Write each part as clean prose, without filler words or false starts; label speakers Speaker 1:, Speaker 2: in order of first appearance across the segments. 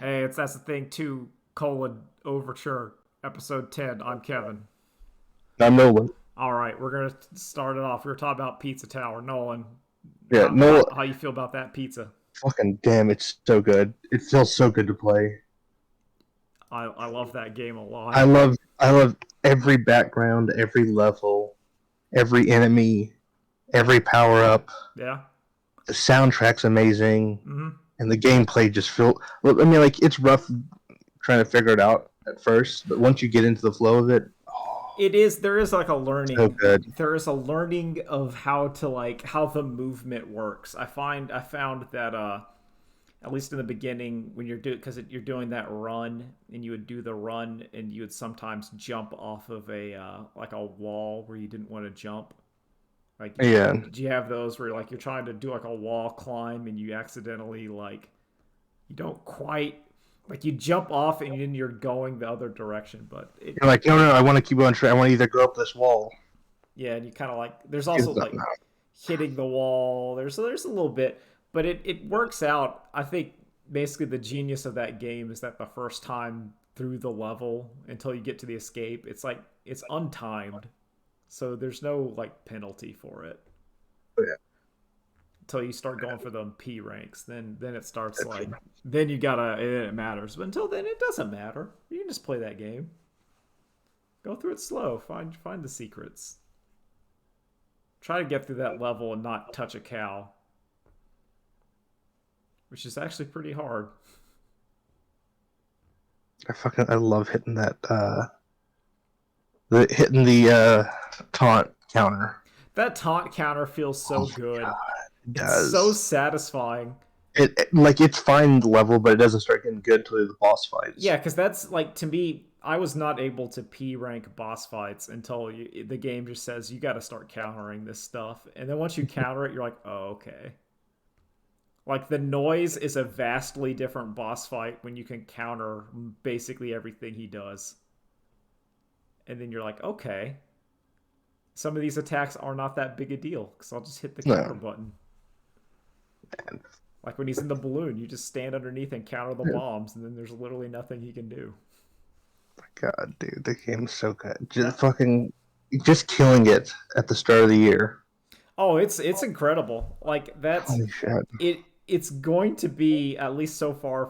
Speaker 1: Hey, that's the thing too. Overture, episode 10. I'm Kevin.
Speaker 2: I'm Nolan.
Speaker 1: All right, we're gonna start it off. We were talking about Pizza Tower. Nolan,
Speaker 2: Yeah,
Speaker 1: how
Speaker 2: no,
Speaker 1: how, how you feel about that pizza?
Speaker 2: fucking damn, it's so good. It feels so good to play.
Speaker 1: I love that game a
Speaker 2: I
Speaker 1: lot.
Speaker 2: love, I love every background, every level, every enemy, every power up.
Speaker 1: Yeah.
Speaker 2: The soundtrack's amazing,
Speaker 1: Mm-hmm.
Speaker 2: and the gameplay just feel. Well, I mean, like it's rough trying to figure it out at first, but once you get into the flow of it, oh,
Speaker 1: It is. There is like a
Speaker 2: so
Speaker 1: learning.
Speaker 2: good.
Speaker 1: There is a learning of how the movement works. I found that at least in the beginning when you're doing because you're doing that run and you would do the run and you would sometimes jump off of a like a wall where you didn't want to jump. Like,
Speaker 2: Yeah,
Speaker 1: did you have those where like you're trying to do like a wall climb and you accidentally like you don't quite like you jump off and then you're going the other direction, but
Speaker 2: you're like, no, no, I want to keep on track. I want to either go up this wall.
Speaker 1: yeah, and you kind of like there's
Speaker 2: Get
Speaker 1: also like
Speaker 2: something out.
Speaker 1: hitting the wall. There's a little bit, but it works out. I think basically the genius of that game is that the first time through the level until you get to the escape, it's like it's untimed. So there's no like penalty for it
Speaker 2: Yeah,
Speaker 1: until you start going for the P ranks. Then it starts like then you gotta it matters. But until then it doesn't matter. You can just play that game. Go through it slow. Find the secrets. Try to get through that level and not touch a cow, which is actually pretty hard.
Speaker 2: I love hitting that. Hitting the taunt counter.
Speaker 1: That taunt counter feels
Speaker 2: Oh
Speaker 1: so
Speaker 2: my
Speaker 1: good.
Speaker 2: god, it
Speaker 1: It's so
Speaker 2: does.
Speaker 1: satisfying.
Speaker 2: Like it's fine level, but it doesn't start getting good until the boss
Speaker 1: Yeah,
Speaker 2: fights.
Speaker 1: because that's like to me, I was not able to P rank boss fights until the game just says you got to start countering this stuff, and then once you counter it, you're like, oh okay. Like the noise is a vastly different boss fight when you can counter basically everything he does, and then you're like, okay, some of these attacks are not that big a deal because I'll just hit the counter
Speaker 2: No,
Speaker 1: button.
Speaker 2: man.
Speaker 1: Like when he's in the balloon, you just stand underneath and counter the
Speaker 2: Oh
Speaker 1: bombs, and then there's literally nothing he can do.
Speaker 2: my god, dude, the game's so good. Just killing it at the start of the year.
Speaker 1: Oh, it's incredible. Like that's
Speaker 2: Holy shit.
Speaker 1: it. It's going to be at least so far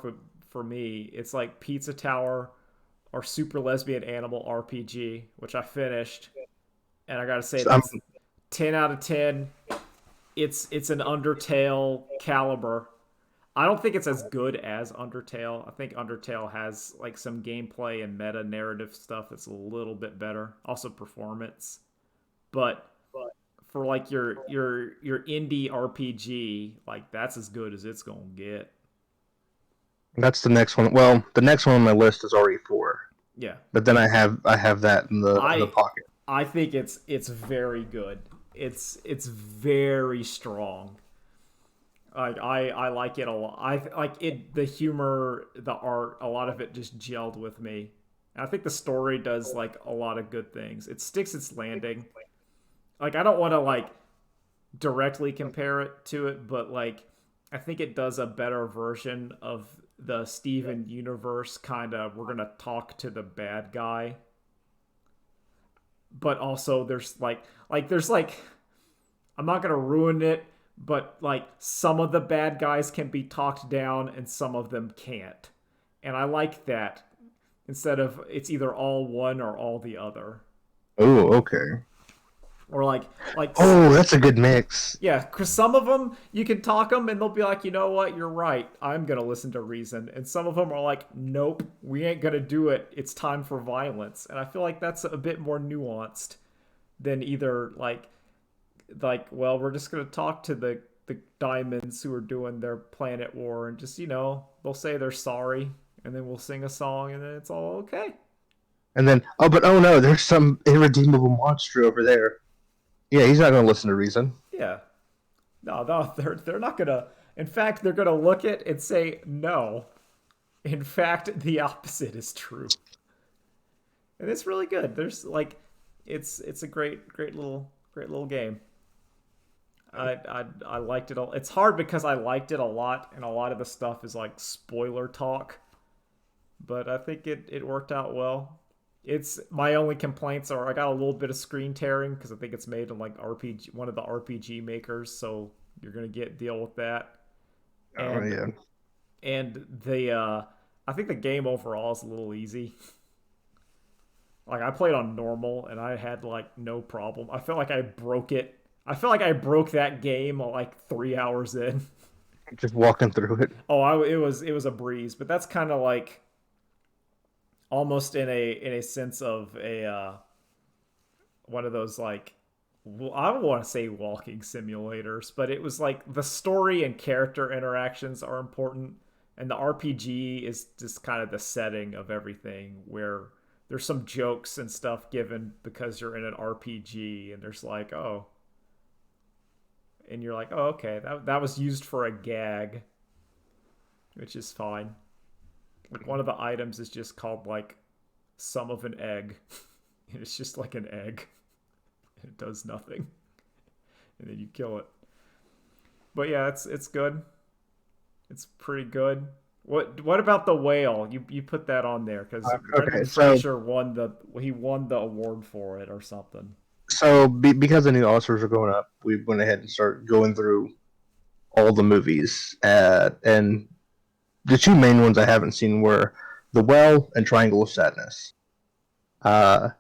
Speaker 1: for me. It's like Pizza Tower or Super Lesbian Animal RPG, which I finished, and I gotta say
Speaker 2: So I'm
Speaker 1: that's 10 out of 10. It's an Undertale caliber. I don't think it's as good as Undertale. I think Undertale has like some gameplay and meta narrative stuff that's a little bit better. Also performance. But for like your indie RPG, like that's as good as it's gonna get.
Speaker 2: That's the next one. Well, the next one on my list is already four,
Speaker 1: Yeah.
Speaker 2: but then I have that in the
Speaker 1: I
Speaker 2: pocket.
Speaker 1: I think it's very good. It's very strong. Like I like it a lot. I like it the humor, the art, a lot of it just gelled with me. And I think the story does like a lot of good things. It sticks its landing. Like I don't want to like directly compare it to it, but like I think it does a better version of the Steven universe kind of we're going to talk to the bad guy, but also there's like I'm not going to ruin it, but like some of the bad guys can be talked down and some of them can't. And I like that instead of it's either all one or all the other.
Speaker 2: Oh, okay.
Speaker 1: Or like
Speaker 2: Oh, that's a good mix.
Speaker 1: yeah, because some of them you can talk them and they'll be like, you know what, you're right. I'm gonna listen to reason. And some of them are like, nope, we ain't gonna do it. It's time for violence. And I feel like that's a bit more nuanced than either like well, we're just gonna talk to the diamonds who are doing their planet war and just they'll say they're sorry and then we'll sing a song and then it's all okay.
Speaker 2: And then, oh no, there's some irredeemable monster over there. Yeah, he's not going to listen to reason.
Speaker 1: Yeah. No, they're not gonna. In fact, they're gonna look at and say no. In fact, the opposite is true, and it's really good. There's like, it's a great little game. I liked it. It's hard because I liked it a lot, and a lot of the stuff is like spoiler talk. but I think it worked out well. It's my only complaints are I got a little bit of screen tearing because I think it's made in like RPG, one of the RPG makers, so you're gonna get deal with that.
Speaker 2: Oh
Speaker 1: And
Speaker 2: yeah.
Speaker 1: I think the game overall is a little easy. Like I played on normal and I had like no problem. I felt like I broke it. I felt like I broke that game like 3 hours in.
Speaker 2: Just walking through it.
Speaker 1: Oh, it was a breeze, but that's kind of like almost in a sense of a one of those like I don't want to say walking simulators, but it was like the story and character interactions are important, and the RPG is just kind of the setting of everything where there's some jokes and stuff given because you're in an RPG, and there's like and you're like oh okay that was used for a gag, which is fine. Like one of the items is just called like some of an egg. It's just like an egg. It does nothing. And then you kill it. But yeah, it's good. It's pretty good. What about the whale? You put that on there because
Speaker 2: Okay,
Speaker 1: Brendan
Speaker 2: so
Speaker 1: Fraser won the award for it or something.
Speaker 2: because the new Oscars are going up, we went ahead and started going through all the movies, and the two main ones I haven't seen were The Well and Triangle of Sadness. Uh,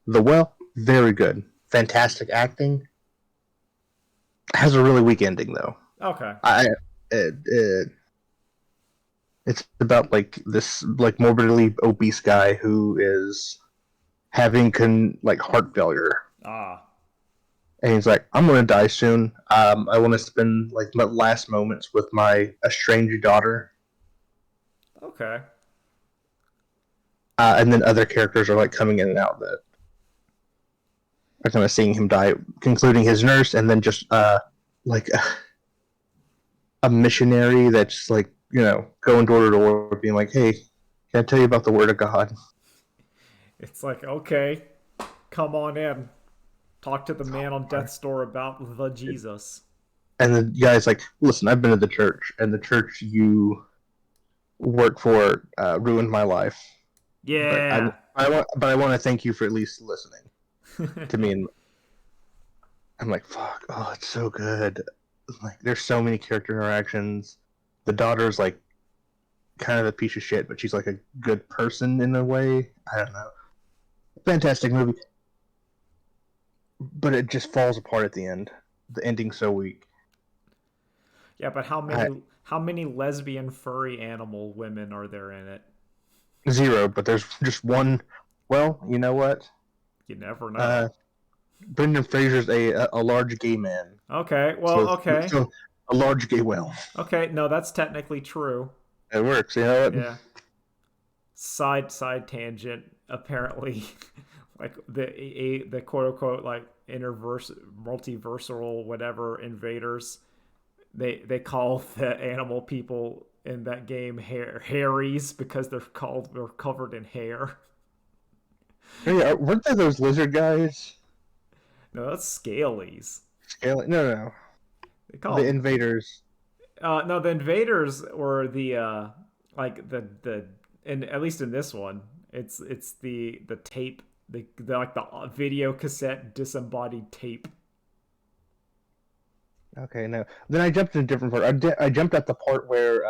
Speaker 2: The Well, very good, fantastic acting. Has a really weak ending though.
Speaker 1: Okay.
Speaker 2: I it, it, it's about like this like morbidly obese guy who is having like heart failure,
Speaker 1: Ah.
Speaker 2: and he's like, I'm gonna die soon. I want to spend like my last moments with my estranged daughter.
Speaker 1: Okay.
Speaker 2: And then other characters are like coming in and out that are kind of seeing him die, concluding his nurse, and then just like a missionary that's like going door to door, being like, "Hey, can I tell you about the Word of God?"
Speaker 1: It's like okay, come on in. Talk to the man on death's door about the Jesus.
Speaker 2: And the guy's like, "Listen, I've been to the church, and the church you work for ruined my life. But
Speaker 1: Yeah.
Speaker 2: I want to thank you for at least listening to me." And I'm like, "Fuck! Oh, it's so good. Like, there's so many character interactions. The daughter's like kind of a piece of shit, but she's like a good person in a way. I don't know. Fantastic movie, but it just falls apart at the end. The ending's so weak.
Speaker 1: Yeah, but
Speaker 2: I,
Speaker 1: how many lesbian furry animal women are there in it?
Speaker 2: zero, but there's just one. Well, you know what?
Speaker 1: You never
Speaker 2: Uh,
Speaker 1: know.
Speaker 2: Brendan Fraser's a large gay man,
Speaker 1: Okay,
Speaker 2: so
Speaker 1: well, okay.
Speaker 2: so a large gay whale.
Speaker 1: Okay, no, that's technically true.
Speaker 2: It works. You know what?
Speaker 1: Yeah. Side tangent. Apparently, like the quote unquote like interverse multiversal whatever invaders. They call the animal people in that game hairies because they're covered in hair.
Speaker 2: Yeah, weren't there those lizard guys?
Speaker 1: No, that's scalies.
Speaker 2: Scaling? No, no, no.
Speaker 1: They
Speaker 2: The
Speaker 1: call
Speaker 2: invaders.
Speaker 1: no the invaders or the like the and at least in this one it's the tape the like the video cassette disembodied tape.
Speaker 2: Okay, no. Then I jumped to a different part. I jumped at the part where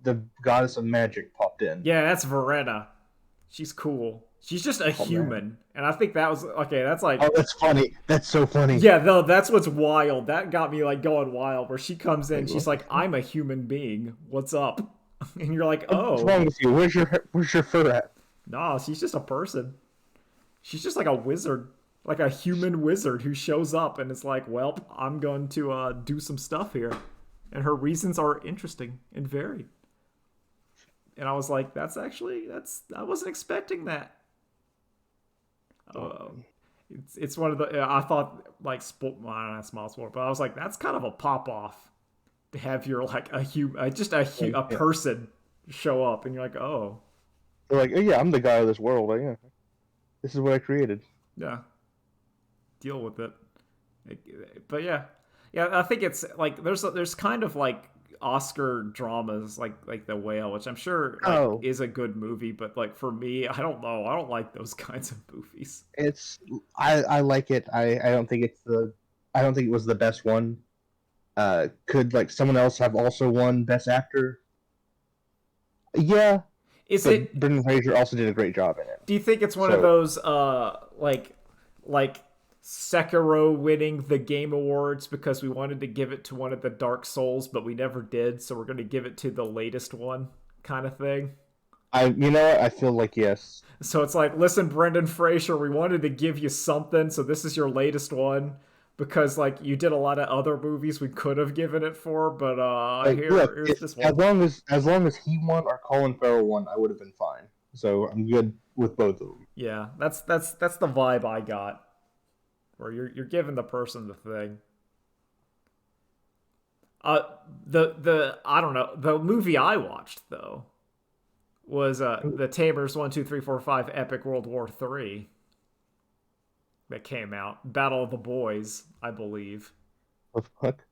Speaker 2: the goddess of magic popped in.
Speaker 1: Yeah, that's Verena. She's cool. She's just a
Speaker 2: Oh man.
Speaker 1: human, and I think that was okay. That's
Speaker 2: Oh,
Speaker 1: like
Speaker 2: that's funny. That's so funny.
Speaker 1: yeah, no, that's what's wild. That got me like going wild. Where she comes in,
Speaker 2: Like,
Speaker 1: she's like, "I'm a human being. What's up?" And you're like,
Speaker 2: what's
Speaker 1: "Oh,
Speaker 2: wrong with you? Where's your fur at?
Speaker 1: nah, she's just a person. She's just like a wizard, like a human wizard who shows up and is like, well, I'm going to do some stuff here," and her reasons are interesting and varied. And I was like, that's I wasn't expecting that.
Speaker 2: Oh,
Speaker 1: Uh, it's one of the I thought like well, not small sport, but I was like, that's kind of a pop off to have your like a just a
Speaker 2: yeah.
Speaker 1: person show up, and you're like, oh
Speaker 2: They're like, oh yeah, I'm the guy of this world. Like, yeah, this is what I created.
Speaker 1: yeah, deal with it. But yeah, yeah, I think it's like there's kind of like Oscar dramas like The Whale, which I'm sure like
Speaker 2: Oh,
Speaker 1: is a good movie, but like for me, I don't know. I don't like those kinds of movies.
Speaker 2: it's I like it. I don't think it's the I don't think it was the best one. Could like someone else have also won Best Actor? Yeah,
Speaker 1: Is
Speaker 2: but
Speaker 1: it
Speaker 2: Brendan Fraser also did a great job in it.
Speaker 1: do you think it's one of
Speaker 2: So
Speaker 1: those like Sekiro winning the Game Awards because we wanted to give it to one of the Dark Souls, but we never did, so we're going to give it to the latest one kind of thing?
Speaker 2: you know what? I feel like yes.
Speaker 1: So it's like, listen, Brendan Fraser, we wanted to give you something, so this is your latest one because like you did a lot of other movies we could have given it for, but
Speaker 2: Like, look,
Speaker 1: here's this
Speaker 2: as
Speaker 1: one.
Speaker 2: long as he won or Colin Farrell won, I would have been fine. So I'm good with both of them.
Speaker 1: Yeah, that's the vibe I got. Where you're giving the person the thing. Uh the I don't know, the movie I watched though was the Tamers 1, 2, 3, 4, 5 Epic World War 3 that came out. Battle of the Boys, I believe.
Speaker 2: What the fuck? I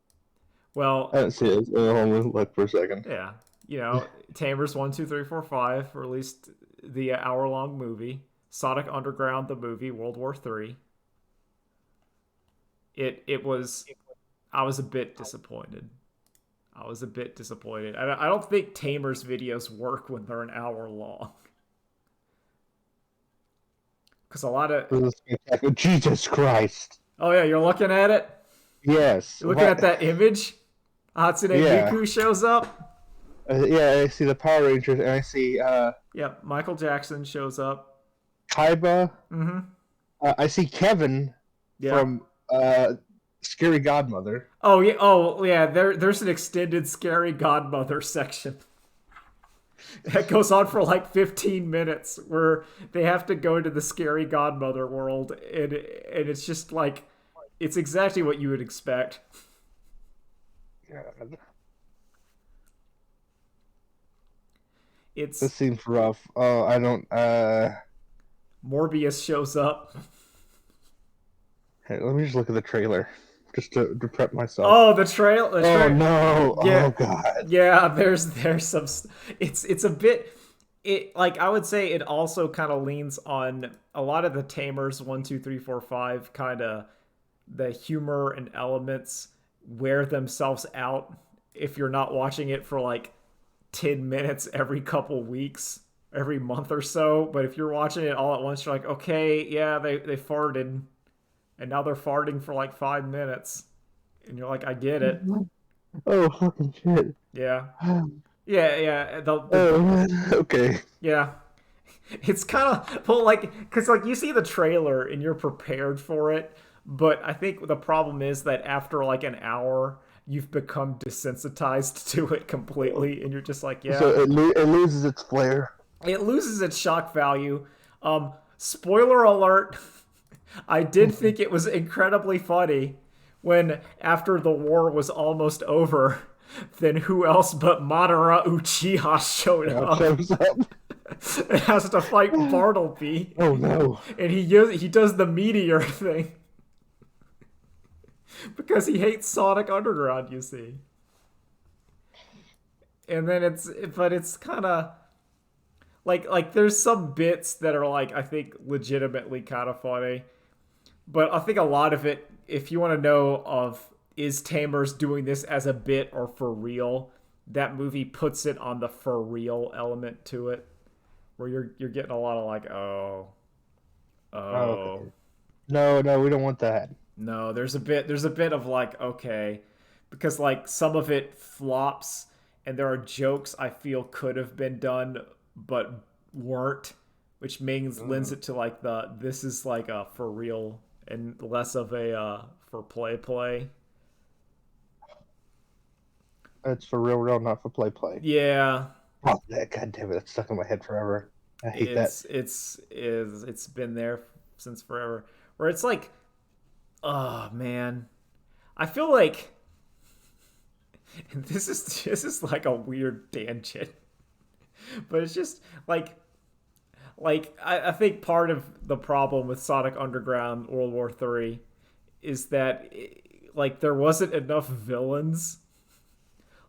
Speaker 1: Well,
Speaker 2: didn't see it. Hold on, look for a second.
Speaker 1: yeah, you know, Tamers 1, 2, 3, 4, 5 released the hour-long movie. Sonic Underground the movie World War 3. It was I was a bit disappointed. I was a bit disappointed. I don't think Tamers videos work when they're an hour long. Because a lot of.
Speaker 2: Jesus Christ!
Speaker 1: Oh, yeah, you're looking at it?
Speaker 2: Yes.
Speaker 1: You're looking at
Speaker 2: What?
Speaker 1: that image? Hatsune
Speaker 2: Yeah.
Speaker 1: Miku shows up?
Speaker 2: Yeah. I see the Power Rangers, and I see
Speaker 1: Yep, Michael Jackson shows up.
Speaker 2: Kaiba.
Speaker 1: Mm-hmm.
Speaker 2: I see Kevin
Speaker 1: Yeah.
Speaker 2: from Scary Godmother.
Speaker 1: Oh, yeah, there's an extended Scary Godmother section. That goes on for like 15 minutes where they have to go to the Scary Godmother world, and it's just like it's exactly what you would expect.
Speaker 2: God.
Speaker 1: It's
Speaker 2: This seems rough. Oh, I don't.
Speaker 1: Morbius shows up.
Speaker 2: Hey, let me just look at the trailer, just to prep myself.
Speaker 1: Oh, the trail.
Speaker 2: Oh no!
Speaker 1: Yeah,
Speaker 2: Oh god!
Speaker 1: yeah. There's some. It's a bit. It like I would say it also kind of leans on a lot of the Tamers 1, 2, 3, 4, 5 kind of the humor and elements wear themselves out if you're not watching it for like 10 minutes every couple weeks, every month or so. But if you're watching it all at once, you're like, okay, yeah, they farted, and now they're farting for like 5 minutes, and you're like, I get it.
Speaker 2: Oh fucking shit!
Speaker 1: Yeah, yeah.
Speaker 2: Oh okay.
Speaker 1: Yeah, it's kind of well, like because like you see the trailer and you're prepared for it, but I think the problem is that after like an hour, you've become desensitized to it completely, and you're just like,
Speaker 2: So
Speaker 1: yeah,
Speaker 2: it loses its flair.
Speaker 1: it loses its shock value. Spoiler alert. I did think it was incredibly funny when, after the war was almost over, then who else but Madara Uchiha showed
Speaker 2: Now it
Speaker 1: up
Speaker 2: shows up.
Speaker 1: and has to fight Bartleby.
Speaker 2: Oh no!
Speaker 1: And he does the meteor thing because he hates Sonic Underground, you see. And then it's kind of like there's some bits that are like I think legitimately kind of funny. But I think a lot of it, if you want to know of is Tamers doing this as a bit or for real, that movie puts it on the for real element to it, where you're getting a lot of like, oh,
Speaker 2: Okay. No, we don't want that.
Speaker 1: no, there's a bit of like, okay, because like some of it flops, and there are jokes I feel could have been done but weren't, which means lends it to like the this is like a for real and less of a for play.
Speaker 2: It's for real, not for play.
Speaker 1: Yeah,
Speaker 2: Oh, that god damn it! That's stuck in my head forever. I hate that.
Speaker 1: it's been there since forever. Where it's like, oh man, I feel like this is like a weird tangent, but it's just like I think part of the problem with Sonic Underground World War 3 is that like there wasn't enough villains.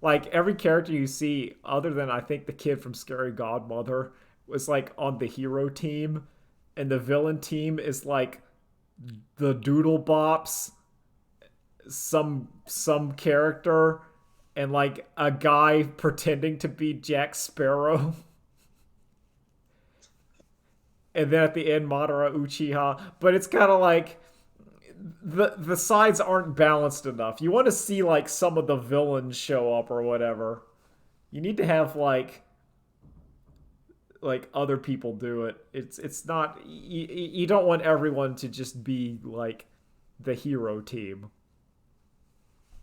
Speaker 1: Like every character you see, other than I think the kid from Scary Godmother, was like on the hero team, and the villain team is like the Doodle Bops, some character, and like a guy pretending to be Jack Sparrow. And then at the end, Madara Uchiha. But it's kind of like the sides aren't balanced enough. You want to see like some of the villains show up or whatever. You need to have like other people do it. It's not you don't want everyone to just be like the hero team.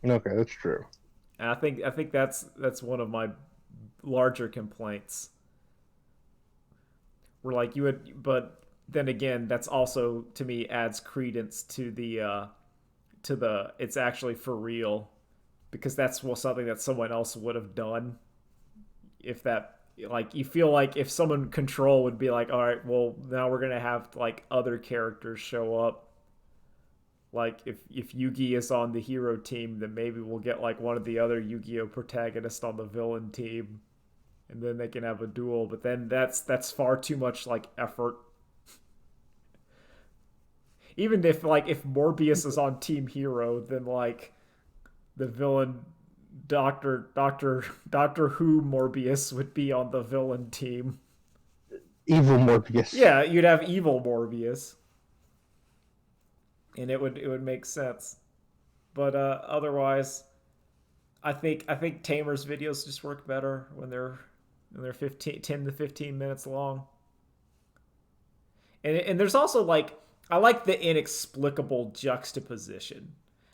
Speaker 2: Okay, that's true.
Speaker 1: And I think that's one of my larger complaints. Where like you would, but then again, that's also to me adds credence to the it's actually for real, because that's something that someone else would have done. If that, like, you feel like if someone control would be like, all right, well now we're gonna have like other characters show up. Like if Yugi is on the hero team, then maybe we'll get like one of the other Yu-Gi-Oh protagonists on the villain team, and then they can have a duel. But then that's far too much like effort. Even if Morbius is on Team Hero, then like the villain Doctor Who Morbius would be on the villain team.
Speaker 2: Evil Morbius.
Speaker 1: Yeah, you'd have evil Morbius, and it would make sense. But otherwise, I think Tamer's videos just work better when they're 10 to 15 minutes long. And there's also like I like the inexplicable juxtaposition.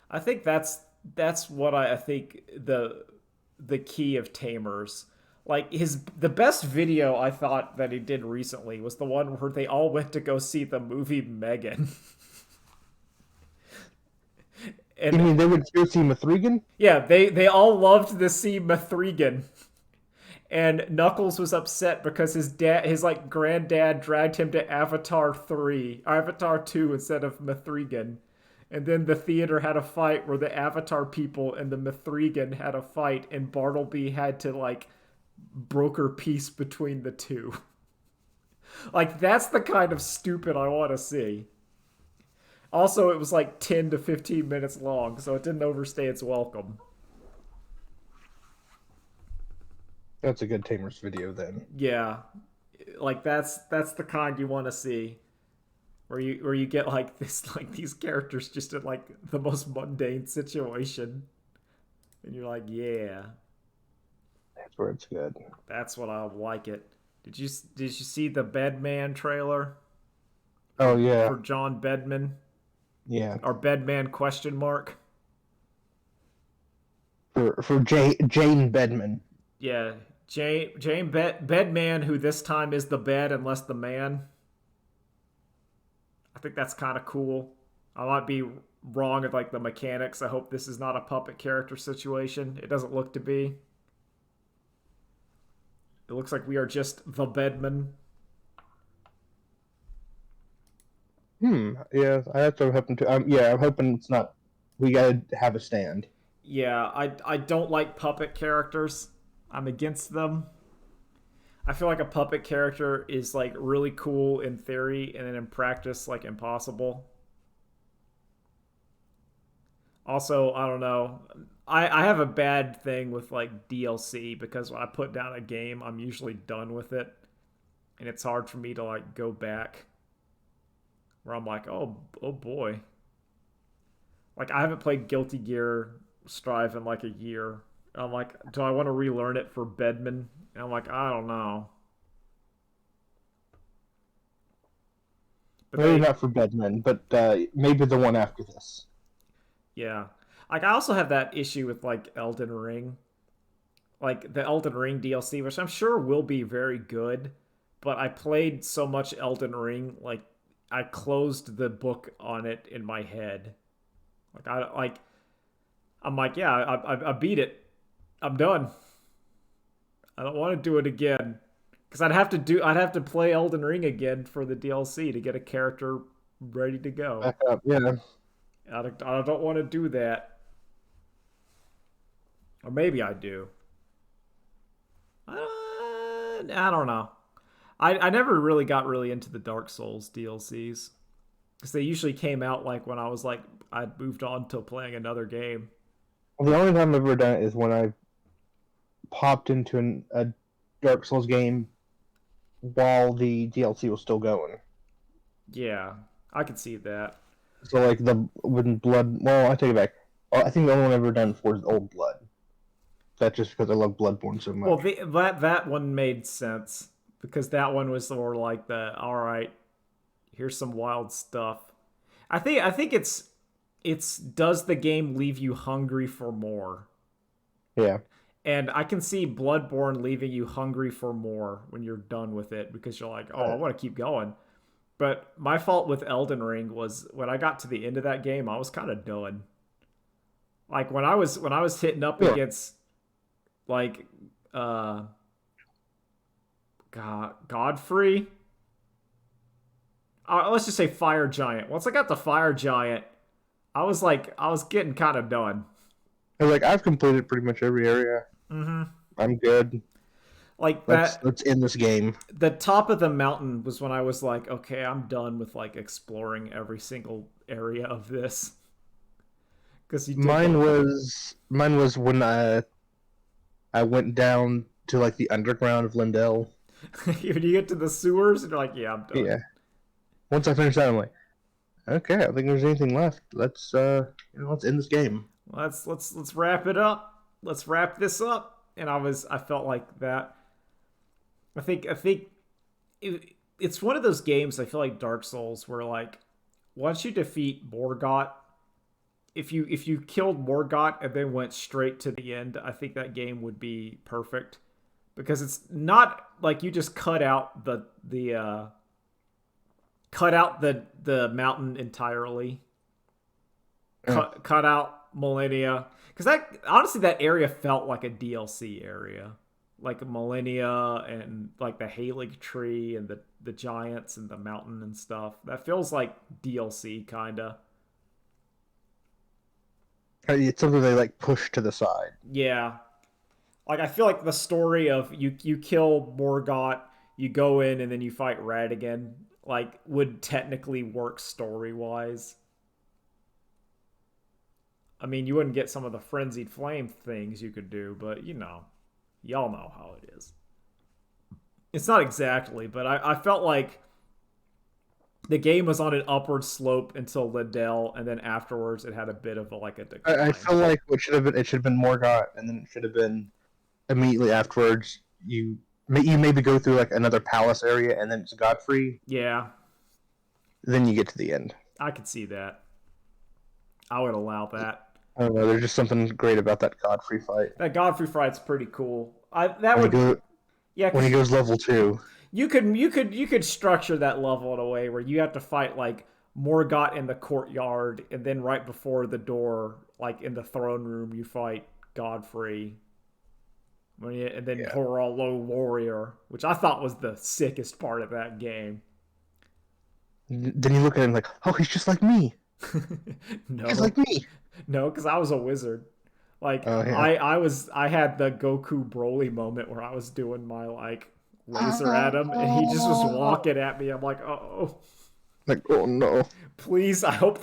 Speaker 1: I think that's what I think the key of Tamers. Like the best video I thought that he did recently was the one where they all went to go see the movie Megan.
Speaker 2: You
Speaker 1: And
Speaker 2: mean they would go see Mithrigan?
Speaker 1: yeah, they all loved to see Mithrigan. And Knuckles was upset because his like granddad dragged him to Avatar 2 instead of Mithrigan. And then the theater had a fight where the Avatar people and the Mithrigan had a fight, and Bartleby had to like broker peace between the two. Like that's the kind of stupid I want to see. Also, it was like 10 to 15 minutes long, so it didn't overstay its welcome.
Speaker 2: That's a good Tamers video then.
Speaker 1: Yeah, like that's the kind you want to see, where you get like this like these characters just in like the most mundane situation, and you're like, yeah,
Speaker 2: That's where it's good.
Speaker 1: that's what I like it. Did you see the Bedman trailer
Speaker 2: Oh yeah,
Speaker 1: for John Bedman,
Speaker 2: yeah.
Speaker 1: or Bedman question mark?
Speaker 2: For Jane Bedman.
Speaker 1: Yeah, Bedman, who this time is the bed and less the man. I think that's kind of cool. I might be wrong with like the mechanics. I hope this is not a puppet character situation. It doesn't look to be. It looks like we are just the Bedman.
Speaker 2: Yeah, I have to happen to. Yeah, I'm hoping it's not. We gotta have a stand.
Speaker 1: Yeah, I don't like puppet characters. I'm against them. I feel like a puppet character is like really cool in theory, and then in practice like impossible. Also, I don't know. I have a bad thing with like DLC, because when I put down a game, I'm usually done with it, and it's hard for me to like go back. Where I'm like, oh boy. Like I haven't played Guilty Gear Strive in like a year. I'm like, do I want to relearn it for Bedman? And I'm like, I don't know. But
Speaker 2: Maybe not for Bedman, but maybe the one after this.
Speaker 1: yeah. Like I also have that issue with like Elden Ring. Like the Elden Ring DLC, which I'm sure will be very good, but I played so much Elden Ring, like I closed the book on it in my head. I'm like, yeah, I beat it. I'm done. I don't want to do it again, because I'd have to play Elden Ring again for the DLC to get a character ready to go.
Speaker 2: Back up, yeah.
Speaker 1: I don't want to do that. Or maybe I do. I don't know. I never really got really into the Dark Souls DLCs because they usually came out like when I was like I'd moved on to playing another game.
Speaker 2: Well, the only time I've ever done it is when I popped into a Dark Souls game while the DLC was still going.
Speaker 1: Yeah, I could see that.
Speaker 2: So like the when Blood, well, I take it back. I think the only one I've ever done for is Old Blood. That's just because I love Bloodborne so
Speaker 1: Well,
Speaker 2: much.
Speaker 1: that one made sense because that one was more like the all right, here's some wild stuff. I think it's does the game leave you hungry for more?
Speaker 2: Yeah.
Speaker 1: And I can see Bloodborne leaving you hungry for more when you're done with it because you're like, oh, I
Speaker 2: Uh,
Speaker 1: want to keep going. But my fault with Elden Ring was when I got to the end of that game, I was kind of done. Like when I was hitting up
Speaker 2: sure.
Speaker 1: against like uh Godfrey. Let's just say Fire Giant. Once I got the Fire Giant, I was getting kind of done.
Speaker 2: I was like, I've completed pretty much every area.
Speaker 1: Mm-hmm.
Speaker 2: I'm good.
Speaker 1: Like
Speaker 2: Let's
Speaker 1: that,
Speaker 2: let's end this game.
Speaker 1: the top of the mountain was when I was like, okay, I'm done with like exploring every single area of this because you did
Speaker 2: Mine
Speaker 1: like,
Speaker 2: was mine was when I went down to like the underground of Lindell.
Speaker 1: when you get to the sewers, and you're like, yeah, I'm done.
Speaker 2: Yeah. Once I finished that, I'm like, okay, I don't think there's anything left. Let's end this game.
Speaker 1: Let's wrap it up. Let's wrap this up. And I felt like that. I think it's one of those games. I feel like Dark Souls where like once you defeat Morgott, if you killed Morgott and then went straight to the end, I think that game would be perfect because it's not like you just cut out the mountain entirely,
Speaker 2: Yeah.
Speaker 1: cut out Millennia because that honestly that area felt like a DLC area, like Millennia and like the Halig tree and the giants and the mountain and stuff. That feels like DLC kinda.
Speaker 2: It's something they like push to the side.
Speaker 1: Yeah, like I feel like the story of you kill Morgott, you go in and then you fight Radigan, like would technically work story wise. I mean, you wouldn't get some of the frenzied flame things you could do, but y'all know how it is. It's not exactly, but I felt like the game was on an upward slope until Liddell, and then afterwards it had a bit of like a
Speaker 2: I
Speaker 1: decline.
Speaker 2: feel like what should have been it should have been Morgott, and then it should have been immediately afterwards. You maybe go through like another palace area, and then it's Godfrey.
Speaker 1: Yeah,
Speaker 2: Then you get to the end.
Speaker 1: I could see that. I would allow that.
Speaker 2: I don't know. There's just something great about that Godfrey fight.
Speaker 1: That Godfrey fight's pretty cool. I that
Speaker 2: When he
Speaker 1: would
Speaker 2: go
Speaker 1: yeah,
Speaker 2: when he
Speaker 1: because
Speaker 2: goes level 2.
Speaker 1: you could structure that level in a way where you have to fight like Morgott in the courtyard, and then right before the door, like in the throne room, you fight Godfrey. And then
Speaker 2: Yeah.
Speaker 1: Horolo Warrior, which I thought was the sickest part of that game.
Speaker 2: Then you look at him like, oh, he's just like me. He's
Speaker 1: No,
Speaker 2: like me.
Speaker 1: no, because I was a wizard. Like
Speaker 2: Oh yeah.
Speaker 1: I had the Goku Broly moment where I was doing my like laser at him, and he just was walking at me. I'm like, oh,
Speaker 2: Like, oh no.
Speaker 1: please! I hope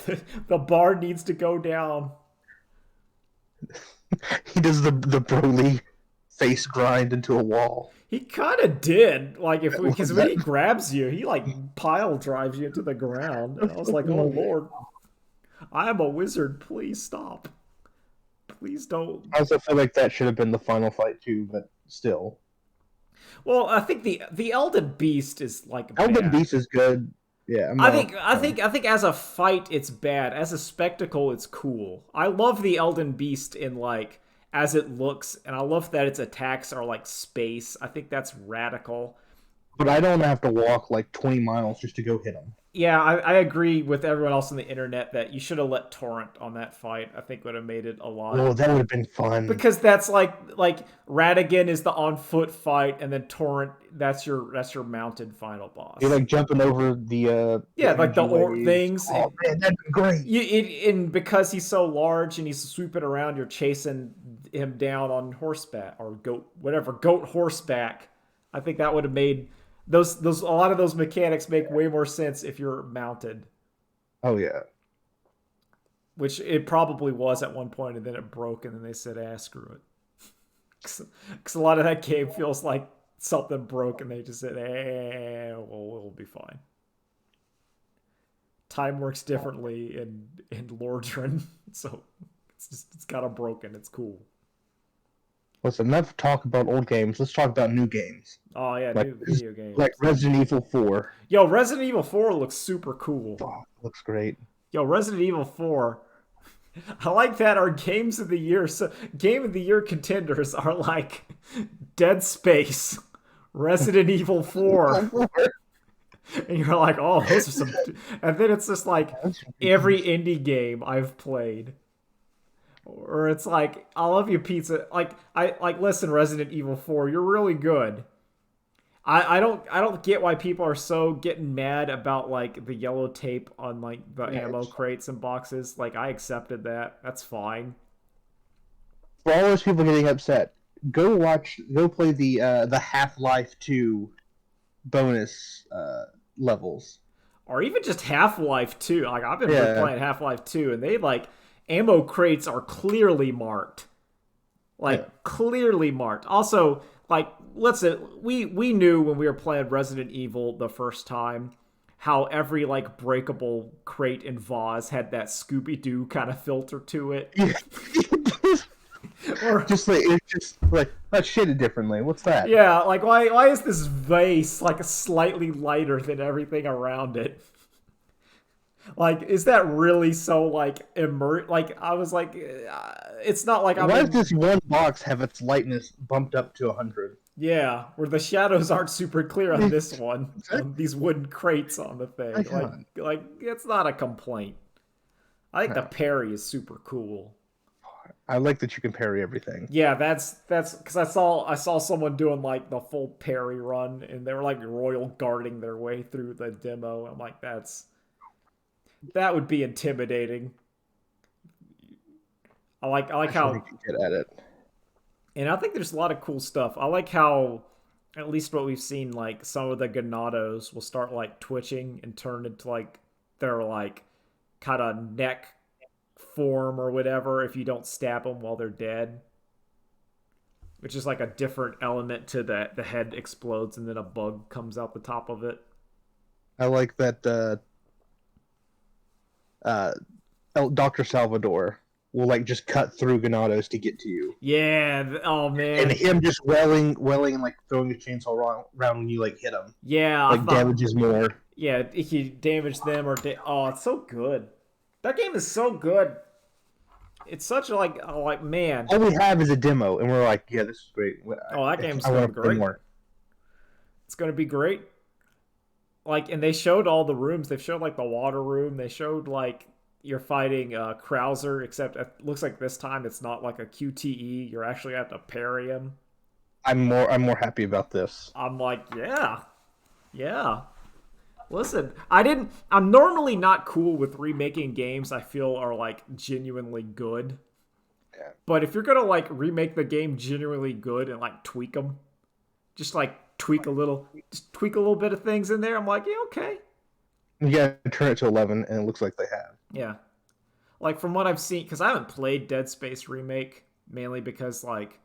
Speaker 1: the bar needs to go down.
Speaker 2: He does the Broly face grind into a wall.
Speaker 1: He kind of did. Like if because when
Speaker 2: That,
Speaker 1: he grabs you, he like pile drives you into the ground. And I was like, oh lord, I am a wizard. Please stop. Please don't.
Speaker 2: I also feel like that should have been the final fight too, but still.
Speaker 1: Well, I think the Elden Beast is like
Speaker 2: Elden
Speaker 1: bad.
Speaker 2: Beast is good. Yeah, I'm
Speaker 1: I
Speaker 2: not.
Speaker 1: think I think I think as a fight it's bad. As a spectacle it's cool. I love the Elden Beast in like as it looks, and I love that its attacks are like space. I think that's radical.
Speaker 2: But I don't have to walk like 20 miles just to go hit him.
Speaker 1: Yeah, I agree with everyone else on the internet that you should have let Torrent on that fight. I think would have made it a lot
Speaker 2: Oh, that would have been fun.
Speaker 1: because that's like Radigan is the on foot fight, and then Torrent that's your mounted final boss.
Speaker 2: You're like jumping over
Speaker 1: Yeah,
Speaker 2: the
Speaker 1: like the
Speaker 2: energy
Speaker 1: orc
Speaker 2: waves.
Speaker 1: things.
Speaker 2: Oh man, that'd be great.
Speaker 1: And because he's so large and he's swooping around, you're chasing him down on horseback or goat horseback. I think that would have made those a lot of those mechanics make way more sense if you're mounted,
Speaker 2: Oh yeah.
Speaker 1: which it probably was at one point, and then it broke, and then they said, "Ah, screw it," because a lot of that game feels like something broke, and they just said, "Eh, well, we'll be fine." Time works differently in Lordran, so it's kind of broken. It's cool.
Speaker 2: Listen, enough talk about old games. Let's talk about new games.
Speaker 1: Oh yeah,
Speaker 2: Like
Speaker 1: new video games.
Speaker 2: like Resident Evil 4.
Speaker 1: Yo, Resident Evil 4 looks super cool.
Speaker 2: Oh, looks great.
Speaker 1: Yo, Resident Evil 4. I like that our game of the year contenders are like Dead Space, Resident Evil 4. And you're like, oh, those are some. And then it's just like every indie game I've played. Or it's like, I love you, pizza. Listen, Resident Evil 4, you're really good. I don't get why people are so getting mad about like the yellow tape on like the ammo crates and boxes. Like I accepted that. That's fine.
Speaker 2: For all those people getting upset, go play the Half-Life 2 bonus levels.
Speaker 1: Or even just Half-Life 2. Like I've been playing Half-Life 2 and they like ammo crates are clearly marked. Clearly marked. Also, like listen, we knew when we were playing Resident Evil the first time how every like breakable crate and vase had that Scooby-Doo kind of filter to it. Or
Speaker 2: just like it's just like that's shaded differently. What's that?
Speaker 1: yeah, like why is this vase like slightly lighter than everything around it? Like, is that really so like Like, I was like, it's not like
Speaker 2: Why does this one box have its lightness bumped up to 100?
Speaker 1: Yeah, where the shadows aren't super clear on this one. On these wooden crates on the thing. Like it's not a complaint. I think the parry is super cool.
Speaker 2: I like that you can parry everything.
Speaker 1: Yeah, that's because I saw someone doing like the full parry run, and they were like royal guarding their way through the demo. I'm like, that would be intimidating. I like how
Speaker 2: you can get at it.
Speaker 1: And I think there's a lot of cool stuff. I like how, at least what we've seen, like some of the Ganados will start like twitching and turn into like their like kind of neck form or whatever if you don't stab them while they're dead. Which is like a different element to that. The head explodes and then a bug comes out the top of it.
Speaker 2: I like that Dr. Salvador will like just cut through Ganados to get to you.
Speaker 1: Yeah. Oh man.
Speaker 2: And him just wailing and like throwing a chainsaw around when you like hit him.
Speaker 1: Yeah.
Speaker 2: Like damages more.
Speaker 1: Yeah, if you damage them or oh, it's so good. That game is so good. It's such a like man.
Speaker 2: All we have is a demo, and we're like, yeah, this is great.
Speaker 1: Oh, that game's gonna be great. More. It's gonna be great. Like, and they showed all the rooms. They've showed like the water room. They showed like you're fighting Krauser, except it looks like this time it's not like a QTE. You're actually have to parry him.
Speaker 2: I'm more happy about this.
Speaker 1: I'm like, yeah. Listen, I'm normally not cool with remaking games I feel are like genuinely good.
Speaker 2: Yeah.
Speaker 1: But if you're gonna like remake the game genuinely good and like tweak them, just like tweak a little bit of things in there, I'm like, yeah, okay.
Speaker 2: You gotta turn it to 11, and it looks like they have.
Speaker 1: Yeah. Like, from what I've seen, because I haven't played Dead Space Remake, mainly because, like,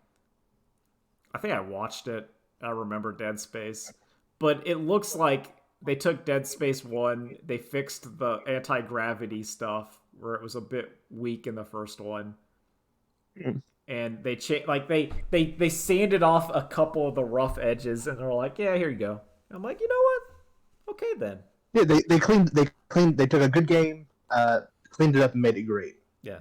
Speaker 1: I think I watched it. I remember Dead Space. But it looks like they took Dead Space 1, they fixed the anti-gravity stuff, where it was a bit weak in the first one. And they they sanded off a couple of the rough edges, and they're like, yeah, here you go. I'm like, you know what? Okay, then.
Speaker 2: Yeah, they took a good game, cleaned it up and made it great.
Speaker 1: Yeah.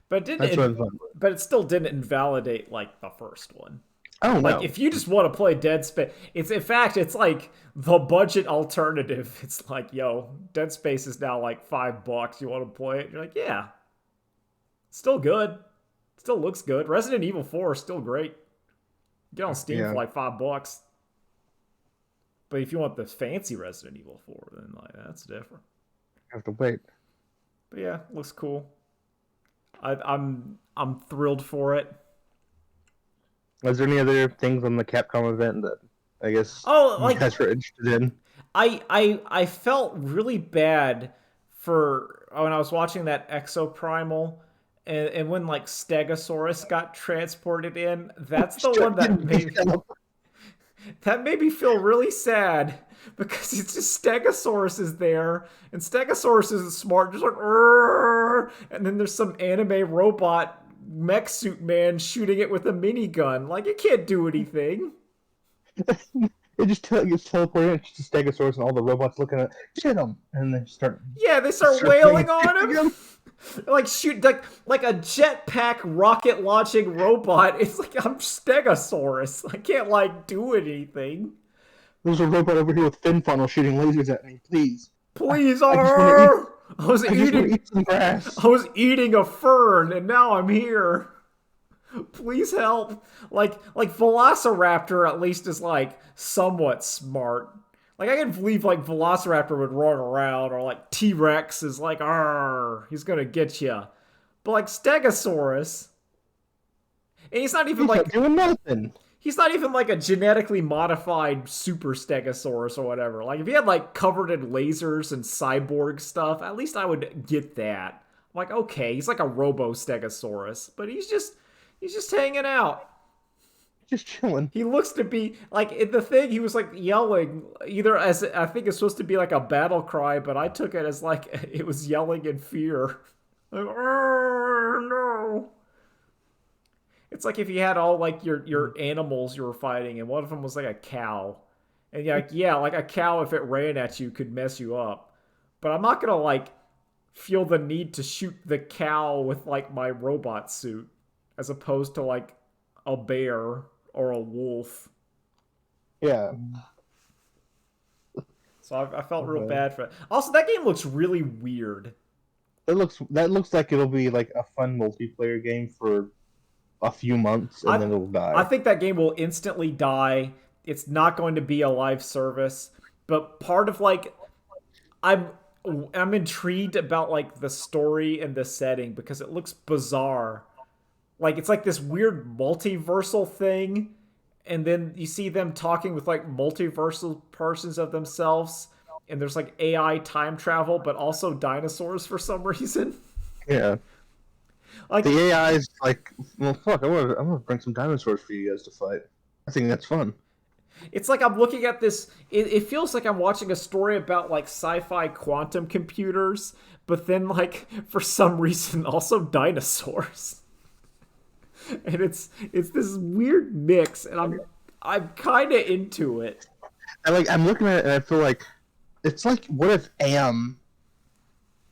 Speaker 1: But it still didn't invalidate like the first one.
Speaker 2: Oh no.
Speaker 1: Like if you just want to play Dead Space, it's like the budget alternative. It's like, yo, Dead Space is now like $5. You want to play it? You're like, yeah. Still good. Still looks good. Resident Evil 4 is still great. Get on Steam for like $5. But if you want the fancy Resident Evil 4, then like that's different.
Speaker 2: Have to wait.
Speaker 1: But yeah, looks cool. I'm thrilled for it.
Speaker 2: Was there any other things on the Capcom event that I guess
Speaker 1: Oh,
Speaker 2: you
Speaker 1: like
Speaker 2: guys were interested in?
Speaker 1: I felt really bad for when I was watching that Exoprimal, and when like Stegosaurus got transported in. That's the one
Speaker 2: Start getting beat up.
Speaker 1: that made me feel really sad because it's just Stegosaurus is there, and Stegosaurus isn't smart, just like "Arr!" And then there's some anime robot mech suit man shooting it with a minigun. Like it can't do anything.
Speaker 2: It just gets teleported into Stegosaurus, and all the robots looking at get him, and they
Speaker 1: Yeah, they start
Speaker 2: start playing
Speaker 1: wailing on him.
Speaker 2: again.
Speaker 1: Like shoot like a jetpack rocket launching robot. It's like I'm Stegosaurus. I can't like do anything.
Speaker 2: There's a robot over here with fin funnel shooting lasers at me. Please,
Speaker 1: Please,
Speaker 2: I just want to eat.
Speaker 1: I was
Speaker 2: I just want to
Speaker 1: eating
Speaker 2: eat some grass.
Speaker 1: I was eating a fern and now I'm here. Please help. Like Velociraptor at least is like somewhat smart. Like I can believe like Velociraptor would run around, or like T-Rex is like, "Arr, he's gonna get you." But like Stegosaurus, and
Speaker 2: He's not doing nothing.
Speaker 1: he's not even like a genetically modified super Stegosaurus or whatever. Like if he had like covered in lasers and cyborg stuff, at least I would get that. I'm like, okay, he's like a Robo Stegosaurus, but he's just hanging out.
Speaker 2: Just chilling.
Speaker 1: He looks to be like in the thing. He was like yelling either as I think it's supposed to be like a battle cry, but I took it as like it was yelling in fear. Like, no! It's like if you had all like your animals you were fighting, and one of them was like a cow, and you're like yeah, like a cow if it ran at you could mess you up, but I'm not gonna like feel the need to shoot the cow with like my robot suit as opposed to like a bear or a wolf.
Speaker 2: Yeah.
Speaker 1: So I felt real
Speaker 2: Okay.
Speaker 1: bad for it. Also, that game looks really weird.
Speaker 2: That looks like it'll be like a fun multiplayer game for a few months, and
Speaker 1: I
Speaker 2: then it'll
Speaker 1: I
Speaker 2: die.
Speaker 1: think that game will instantly die. It's not going to be a live service. But part of like I'm I'm intrigued about like the story and the setting because it looks bizarre. Like it's like this weird multiversal thing, and then you see them talking with like multiversal persons of themselves, and there's like AI time travel but also dinosaurs for some reason.
Speaker 2: Yeah.
Speaker 1: Like
Speaker 2: The AI is like, well, fuck. I'm gonna bring some dinosaurs for you guys to fight. I think that's fun.
Speaker 1: it's like I'm looking at this. It feels like I'm watching a story about like sci-fi quantum computers, but then like for some reason also dinosaurs. And it's this weird mix, and I'm kind of into it.
Speaker 2: I'm looking at it and I feel like it's like, what if Am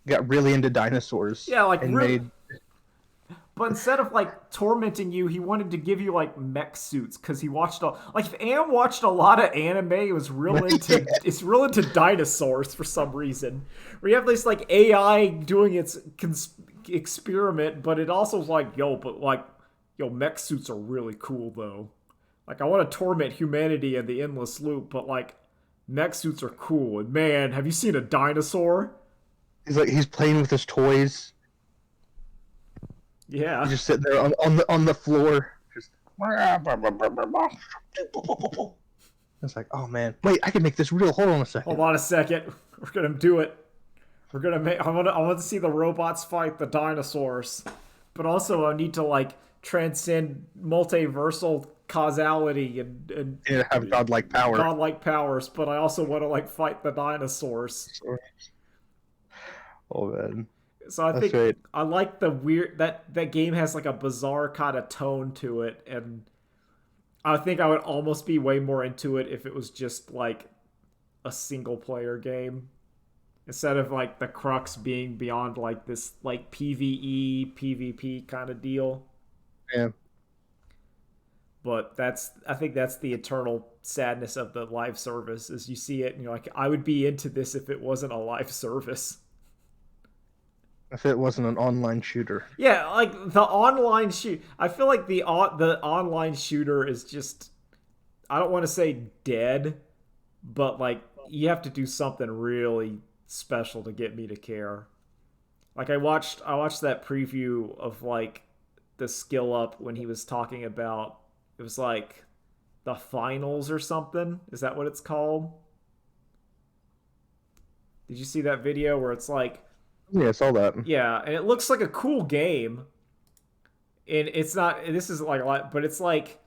Speaker 2: got really into dinosaurs
Speaker 1: Yeah, like
Speaker 2: and
Speaker 1: really.
Speaker 2: made
Speaker 1: But instead of like tormenting you, he wanted to give you like mech suits because he watched all like if Am watched a lot of anime, it was real into it's real into dinosaurs for some reason. Where you have this like AI doing its experiment, but it also was like yo, mech suits are really cool though. Like I want to torment humanity in the endless loop, but like mech suits are cool. And man, have you seen a dinosaur?
Speaker 2: he's playing with his toys. He's
Speaker 1: Yeah.
Speaker 2: just sitting there on the floor, just. It's like, oh man, wait, I can make this real. Hold on a
Speaker 1: Hold
Speaker 2: second.
Speaker 1: on a second. We're gonna do it. We're gonna make. I want to see the robots fight the dinosaurs, but also I need to like transcend multiversal causality and
Speaker 2: And have godlike power.
Speaker 1: godlike powers. But I also want to like fight the dinosaurs.
Speaker 2: Oh man,
Speaker 1: So I
Speaker 2: that's
Speaker 1: think
Speaker 2: right.
Speaker 1: I like the weird that game has like a bizarre kind of tone to it, and I think I would almost be way more into it if it was just like a single player game instead of like the crux being beyond like this like PvE PvP kind of deal.
Speaker 2: Yeah,
Speaker 1: But I think that's the eternal sadness of the live service is you see it and you're like I would be into this if it wasn't a live service.
Speaker 2: if it wasn't an online shooter.
Speaker 1: Yeah, like the online shoot. I feel like the online shooter is just I don't want to say dead, but like you have to do something really special to get me to care. Like I watched that preview of like the skill up when he was talking about It was like the finals or something. Is that what it's called? Did you see that video where it's like,
Speaker 2: Yeah, I saw that.
Speaker 1: yeah, and it looks like a cool game. And it's not, this is like a lot, but it's like,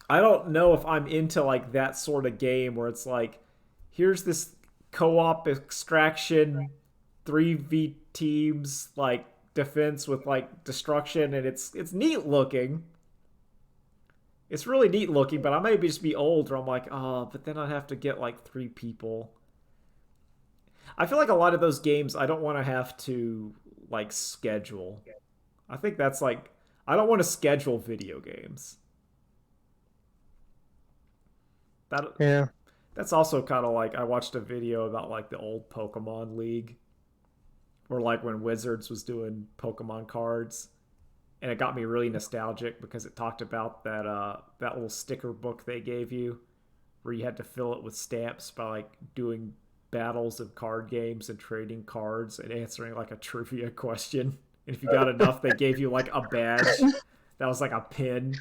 Speaker 1: I don't know if I'm into like that sort of game where it's like, here's this co-op extraction 3v teams like defense with like destruction, and it's neat looking. It's really neat looking, but I may just be old, or I'm like, oh, but then I'd have to get like three people. I feel like a lot of those games I don't want to have to like schedule. I think that's like, I don't want to schedule video games. That
Speaker 2: Yeah.
Speaker 1: that's also kind of like I watched a video about like the old Pokemon League, or like when Wizards was doing Pokemon cards, and it got me really nostalgic because it talked about that little sticker book they gave you, where you had to fill it with stamps by like doing battles of card games and trading cards and answering like a trivia question. And if you got enough, they gave you like a badge that was like a pin.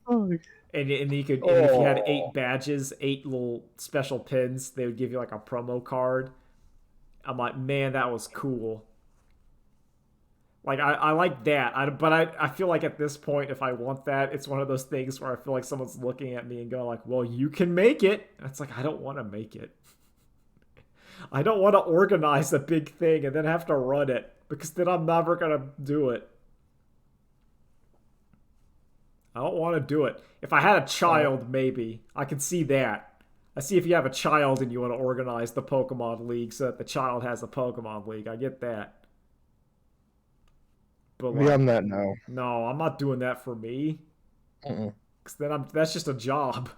Speaker 2: Oh,
Speaker 1: And you could, and if you had 8 badges, 8 little special pins, they would give you like a promo card. I'm like, man, that was cool. Like I like that. But I feel like at this point, if I want that, it's one of those things where I feel like someone's looking at me and going like, well, you can make it. And it's like, I don't want to make it. I don't want to organize a big thing and then have to run it, because then I'm never gonna do it. I don't want to do it. If I had a child, maybe. I could see that. I see if you have a child and you want to organize the Pokemon League so that the child has a Pokemon League. I get that. But like,
Speaker 2: beyond that, no.
Speaker 1: no, I'm not doing that for me.
Speaker 2: Mm-mm.
Speaker 1: Because then that's just a job.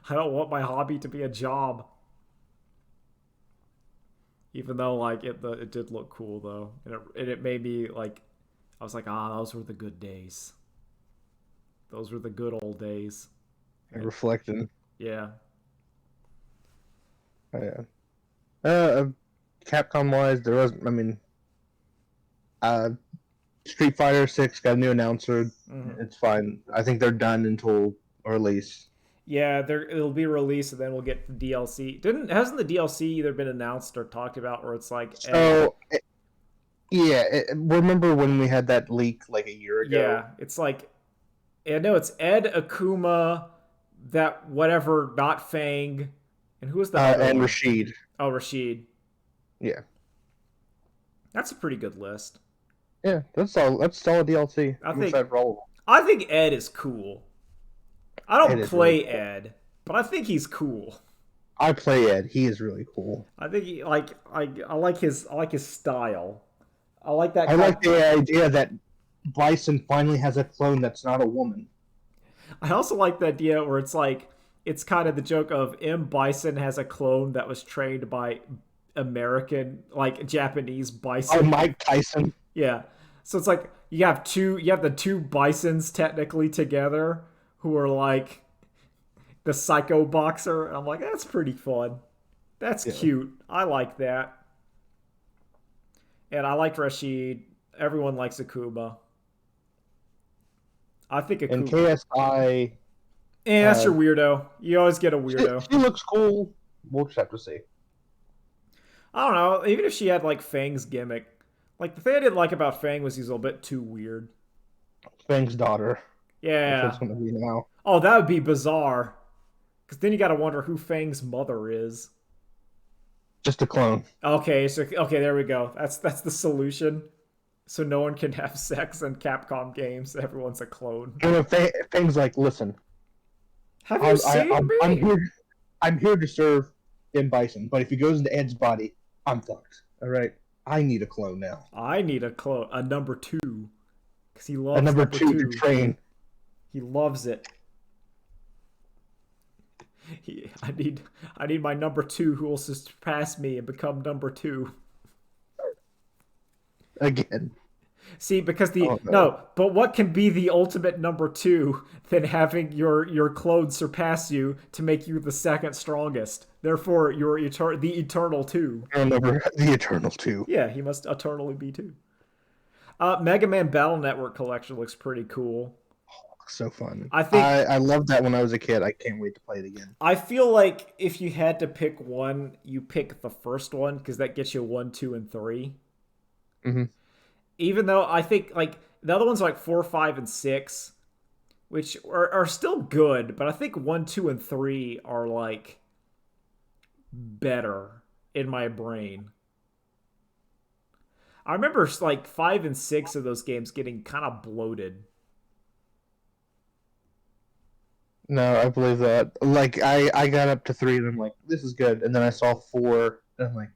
Speaker 1: I don't want my hobby to be a job. Even though like it did look cool though. And it made me like, I was like, those were the good days. Those were the good old days.
Speaker 2: Reflecting.
Speaker 1: Yeah.
Speaker 2: Oh, yeah. Capcom wise, there was. I mean, Street Fighter 6 got a new announcer.
Speaker 1: Mm-hmm.
Speaker 2: It's fine. I think they're done until release.
Speaker 1: Yeah, it'll be released, and then we'll get the DLC. Hasn't the DLC either been announced or talked about, or it's like?
Speaker 2: Remember when we had that leak like a year ago?
Speaker 1: Yeah, it's like, I know it's Ed, Akuma, that whatever, not Fang, and who was the other
Speaker 2: and
Speaker 1: one?
Speaker 2: Rashid.
Speaker 1: Oh, Rashid.
Speaker 2: Yeah.
Speaker 1: That's a pretty good list.
Speaker 2: Yeah, that's solid DLC.
Speaker 1: I think Ed is cool. I don't play
Speaker 2: really cool.
Speaker 1: Ed, but I think he's cool.
Speaker 2: I play Ed. He is really cool.
Speaker 1: I think I like his style. I like that.
Speaker 2: I like the idea that Bison finally has a clone that's not a woman.
Speaker 1: I also like the idea where it's like, it's kind of the joke of M. Bison has a clone that was trained by American, like Japanese bison.
Speaker 2: Oh, Mike Tyson.
Speaker 1: Yeah. So it's like you have the two bisons technically together who are like the psycho boxer. And I'm like, that's pretty fun. That's cute. I like that. And I liked Rashid. Everyone likes Akuma. I think Akuma.
Speaker 2: And KSI.
Speaker 1: That's your weirdo. You always get a weirdo.
Speaker 2: She looks cool. We'll just have to see.
Speaker 1: I don't know. Even if she had like Fang's gimmick. Like, the thing I didn't like about Fang was he's a little bit too weird.
Speaker 2: Fang's daughter.
Speaker 1: Yeah.
Speaker 2: That's what's going to be now.
Speaker 1: Oh, that would be bizarre. Because then you got to wonder who Fang's mother is.
Speaker 2: Just a clone.
Speaker 1: Okay, there we go. That's the solution. So no one can have sex in Capcom games. Everyone's a clone.
Speaker 2: And Fang's like, listen.
Speaker 1: Have you seen me?
Speaker 2: I'm here to serve M. Bison, but if he goes into Ed's body, I'm fucked. All right? I need a clone now.
Speaker 1: I need a clone, a number 2. Because he loves
Speaker 2: a number two to train.
Speaker 1: He loves it. I need my number 2 who will surpass me and become number 2.
Speaker 2: Again.
Speaker 1: See, because but what can be the ultimate number 2 than having your clone surpass you to make you the second strongest? Therefore, you're the eternal 2.
Speaker 2: The eternal 2.
Speaker 1: Yeah, he must eternally be 2. Mega Man Battle Network collection looks pretty cool.
Speaker 2: so fun.
Speaker 1: I think
Speaker 2: I loved that when I was a kid. I can't wait to play it again.
Speaker 1: I feel like if you had to pick one, you pick the first one because that gets you one, two, and three.
Speaker 2: Hmm.
Speaker 1: Even though I think like the other ones are like four, five, and six, which are still good, but I think one, two, and three are like better in my brain. I remember like five and six of those games getting kind of bloated.
Speaker 2: No, I believe that. Like I got up to 3 and I'm like, this is good. And then I saw 4 and I'm like,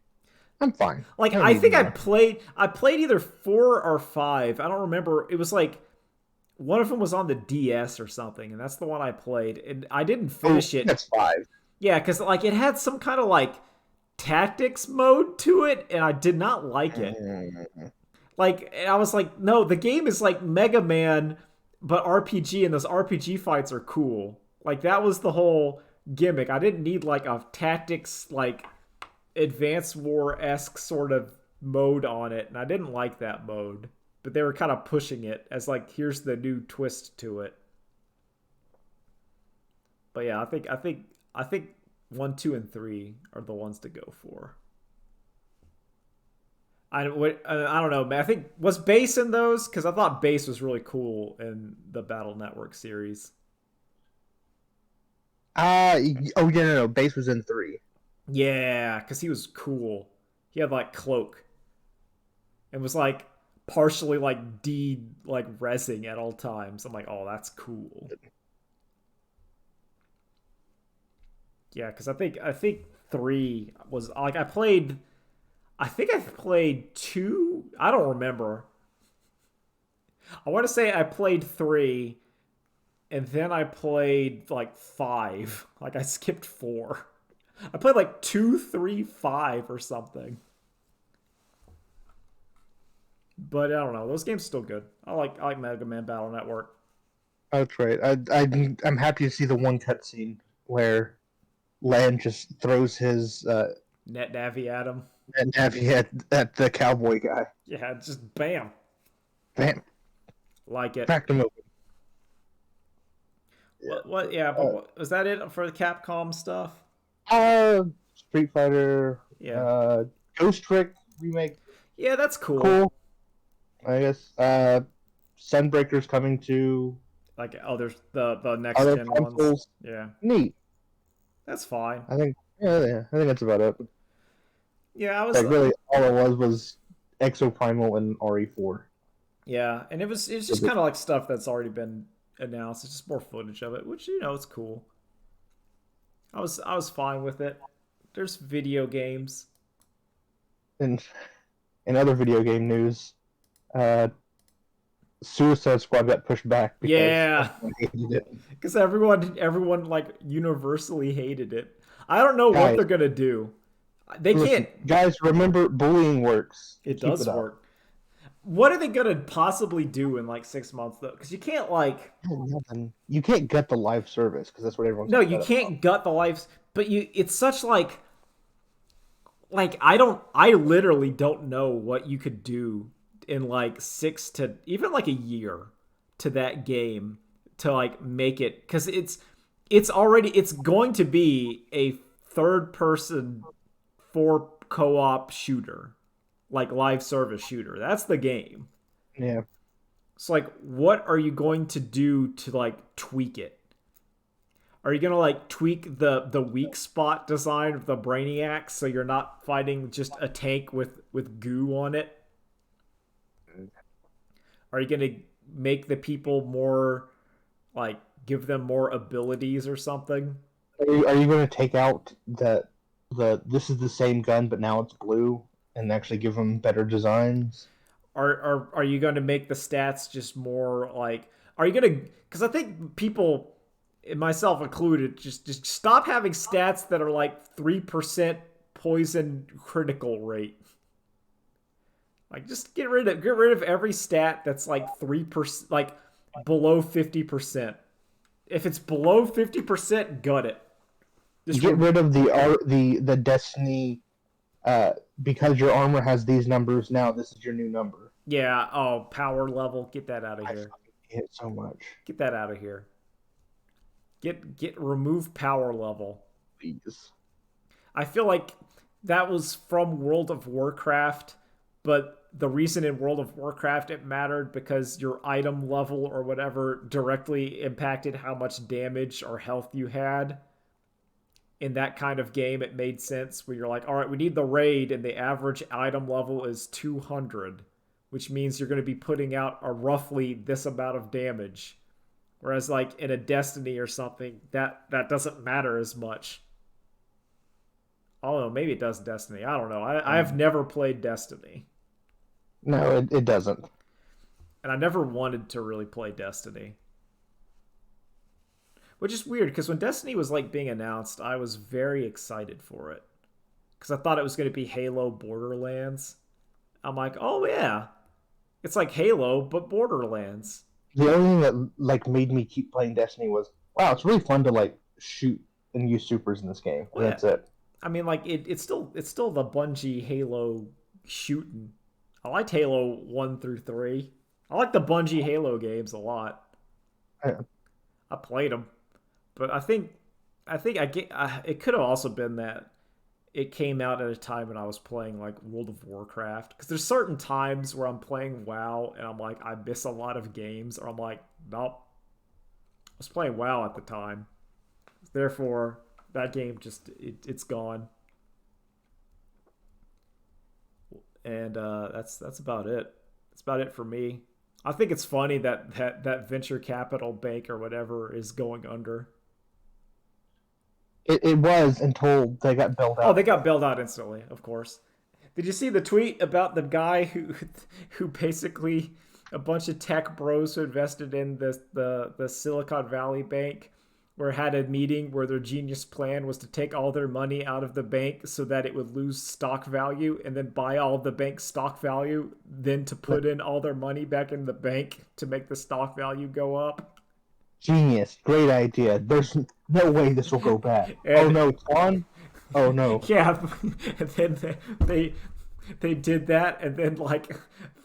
Speaker 2: I'm fine.
Speaker 1: Like
Speaker 2: I don't
Speaker 1: I
Speaker 2: need
Speaker 1: think
Speaker 2: more.
Speaker 1: I played either four or five. I don't remember. It was like one of them was on the DS or something, and that's the one I played. And I didn't
Speaker 2: Oh,
Speaker 1: finish it.
Speaker 2: that's 5.
Speaker 1: Yeah, because like it had some kind of like tactics mode to it, and I did not like it.
Speaker 2: Mm.
Speaker 1: Like I was like, no, the game is like Mega Man, but RPG, and those RPG fights are cool. Like that was the whole gimmick. I didn't need like a tactics like advanced war esque sort of mode on it, and I didn't like that mode. But they were kind of pushing it as like here's the new twist to it. But yeah, I think one, two, and three are the ones to go for. I don't know, man. I think was Base in those because I thought Base was really cool in the Battle Network series.
Speaker 2: Oh yeah, no, Base was in 3.
Speaker 1: Yeah, because he was cool. He had like cloak and was like partially like like rezzing at all times. I'm like, oh, that's cool. Yeah, because I think three was like I played. I think I played two. I don't remember. I want to say I played three, and then I played like five. Like I skipped four. I played like two, three, five, or something. But I don't know. Those games are still good. I like Mega Man Battle Network.
Speaker 2: That's right. I'm happy to see the one cutscene where Land just throws his
Speaker 1: Net Navi Adam.
Speaker 2: Navi at the cowboy guy.
Speaker 1: Yeah, just bam.
Speaker 2: Bam,
Speaker 1: Like it.
Speaker 2: cracked him open. Yeah.
Speaker 1: What? Yeah, but was that it for the Capcom stuff?
Speaker 2: Street Fighter,
Speaker 1: Yeah.
Speaker 2: Ghost Trick remake,
Speaker 1: Yeah, that's cool.
Speaker 2: cool. I guess. Sunbreaker's coming to
Speaker 1: Like, oh, there's the next
Speaker 2: other
Speaker 1: gen ones.
Speaker 2: consoles.
Speaker 1: Yeah,
Speaker 2: Neat.
Speaker 1: that's fine.
Speaker 2: I think. Yeah, I think that's about it.
Speaker 1: Yeah, I was.
Speaker 2: Like really, all it was Exoprimal and RE4.
Speaker 1: Yeah, and it's just kind of like stuff that's already been announced. It's just more footage of it, which it's cool. I was fine with it. There's video games.
Speaker 2: And in other video game news, uh, Suicide Squad got pushed back because
Speaker 1: Yeah,
Speaker 2: everyone hated it.
Speaker 1: because everyone like universally hated it. I don't know what
Speaker 2: Guys,
Speaker 1: they're gonna do. They
Speaker 2: listen,
Speaker 1: can't.
Speaker 2: guys, remember bullying works.
Speaker 1: It
Speaker 2: Keep
Speaker 1: does
Speaker 2: it up.
Speaker 1: work. What are they gonna possibly do in like 6 months though? Because you can't like
Speaker 2: Nothing. You can't gut the live service because that's what everyone's
Speaker 1: no, you
Speaker 2: upset about.
Speaker 1: can't gut the lives, but you it's such like I literally don't know what you could do in like 6 to even like a year to that game to like make it because it's going to be a third person for co-op shooter like live service shooter. That's the game.
Speaker 2: Yeah.
Speaker 1: So like what are you going to do to like tweak it? Are you gonna like tweak the weak spot design of the Brainiacs so you're not fighting just a tank with goo on it? Are you gonna make the people more like give them more abilities or something?
Speaker 2: Are you going to take out the this is the same gun but now it's blue and actually give them better designs?
Speaker 1: Are you going to make the stats just more like are you going to because I think people myself included just stop having stats that are like 3% poison critical rate. Like just get rid of every stat that's like 3% like below 50%. If it's below 50%, gut it. Just
Speaker 2: Get rid of the Destiny because your armor has these numbers now. This is your new number.
Speaker 1: yeah, oh, power level, get that out of
Speaker 2: I
Speaker 1: here.
Speaker 2: fucking hate it so much.
Speaker 1: Get that out of here. Remove power level.
Speaker 2: Please.
Speaker 1: I feel like that was from World of Warcraft, but the reason in World of Warcraft it mattered because your item level or whatever directly impacted how much damage or health you had. In that kind of game, it made sense where you're like, all right, we need the raid, and the average item level is 200, which means you're going to be putting out a roughly this amount of damage. Whereas, like in a Destiny or something, that doesn't matter as much. I don't know. Maybe it does Destiny. I don't know. I have never played Destiny,
Speaker 2: No, it doesn't.
Speaker 1: and I never wanted to really play Destiny, which is weird because when Destiny was like being announced, I was very excited for it because I thought it was going to be Halo Borderlands. I'm like, oh yeah, it's like Halo but Borderlands.
Speaker 2: The only thing that like made me keep playing Destiny was, wow, it's really fun to like shoot and use supers in this game. And
Speaker 1: Well, yeah,
Speaker 2: that's it.
Speaker 1: I mean, like it's still the Bungie Halo shooting. I liked Halo 1 through 3. I like the Bungie Halo games a lot.
Speaker 2: Yeah.
Speaker 1: I played them, but I get it could have also been that it came out at a time when I was playing like World of Warcraft because there's certain times where I'm playing WoW and I'm like I miss a lot of games or I'm like nope, I was playing WoW at the time, therefore that game just it's gone. And that's about it. That's about it for me. I think it's funny that venture capital bank or whatever is going under.
Speaker 2: It was until they got bailed
Speaker 1: Oh,
Speaker 2: out.
Speaker 1: they got bailed out instantly, of course. Did you see the tweet about the guy who basically a bunch of tech bros who invested in the Silicon Valley Bank where had a meeting where their genius plan was to take all their money out of the bank so that it would lose stock value and then buy all of the bank's stock value, then to put in all their money back in the bank to make the stock value go up.
Speaker 2: Genius, great idea. There's no way this will go bad. Oh
Speaker 1: And
Speaker 2: no, it's gone. Oh no.
Speaker 1: yeah, and then they did that, and then like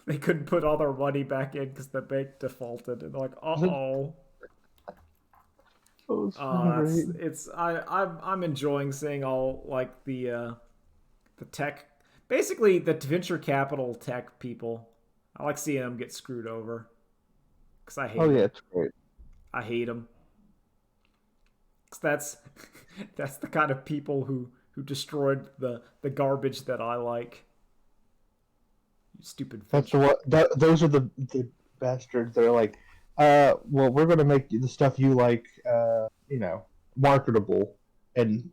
Speaker 1: they couldn't put all their money back in because the bank defaulted, and they're like, uh oh.
Speaker 2: Oh, it's so great.
Speaker 1: I'm enjoying seeing all like the tech, basically the venture capital tech people. I like seeing them get screwed over because I hate
Speaker 2: Oh yeah,
Speaker 1: them.
Speaker 2: it's great.
Speaker 1: I hate them. 'Cause that's that's the kind of people who destroyed the garbage that I like. You stupid
Speaker 2: That's
Speaker 1: venture.
Speaker 2: the what. Those are the bastards. They're like, well, we're gonna make the stuff you like, marketable, and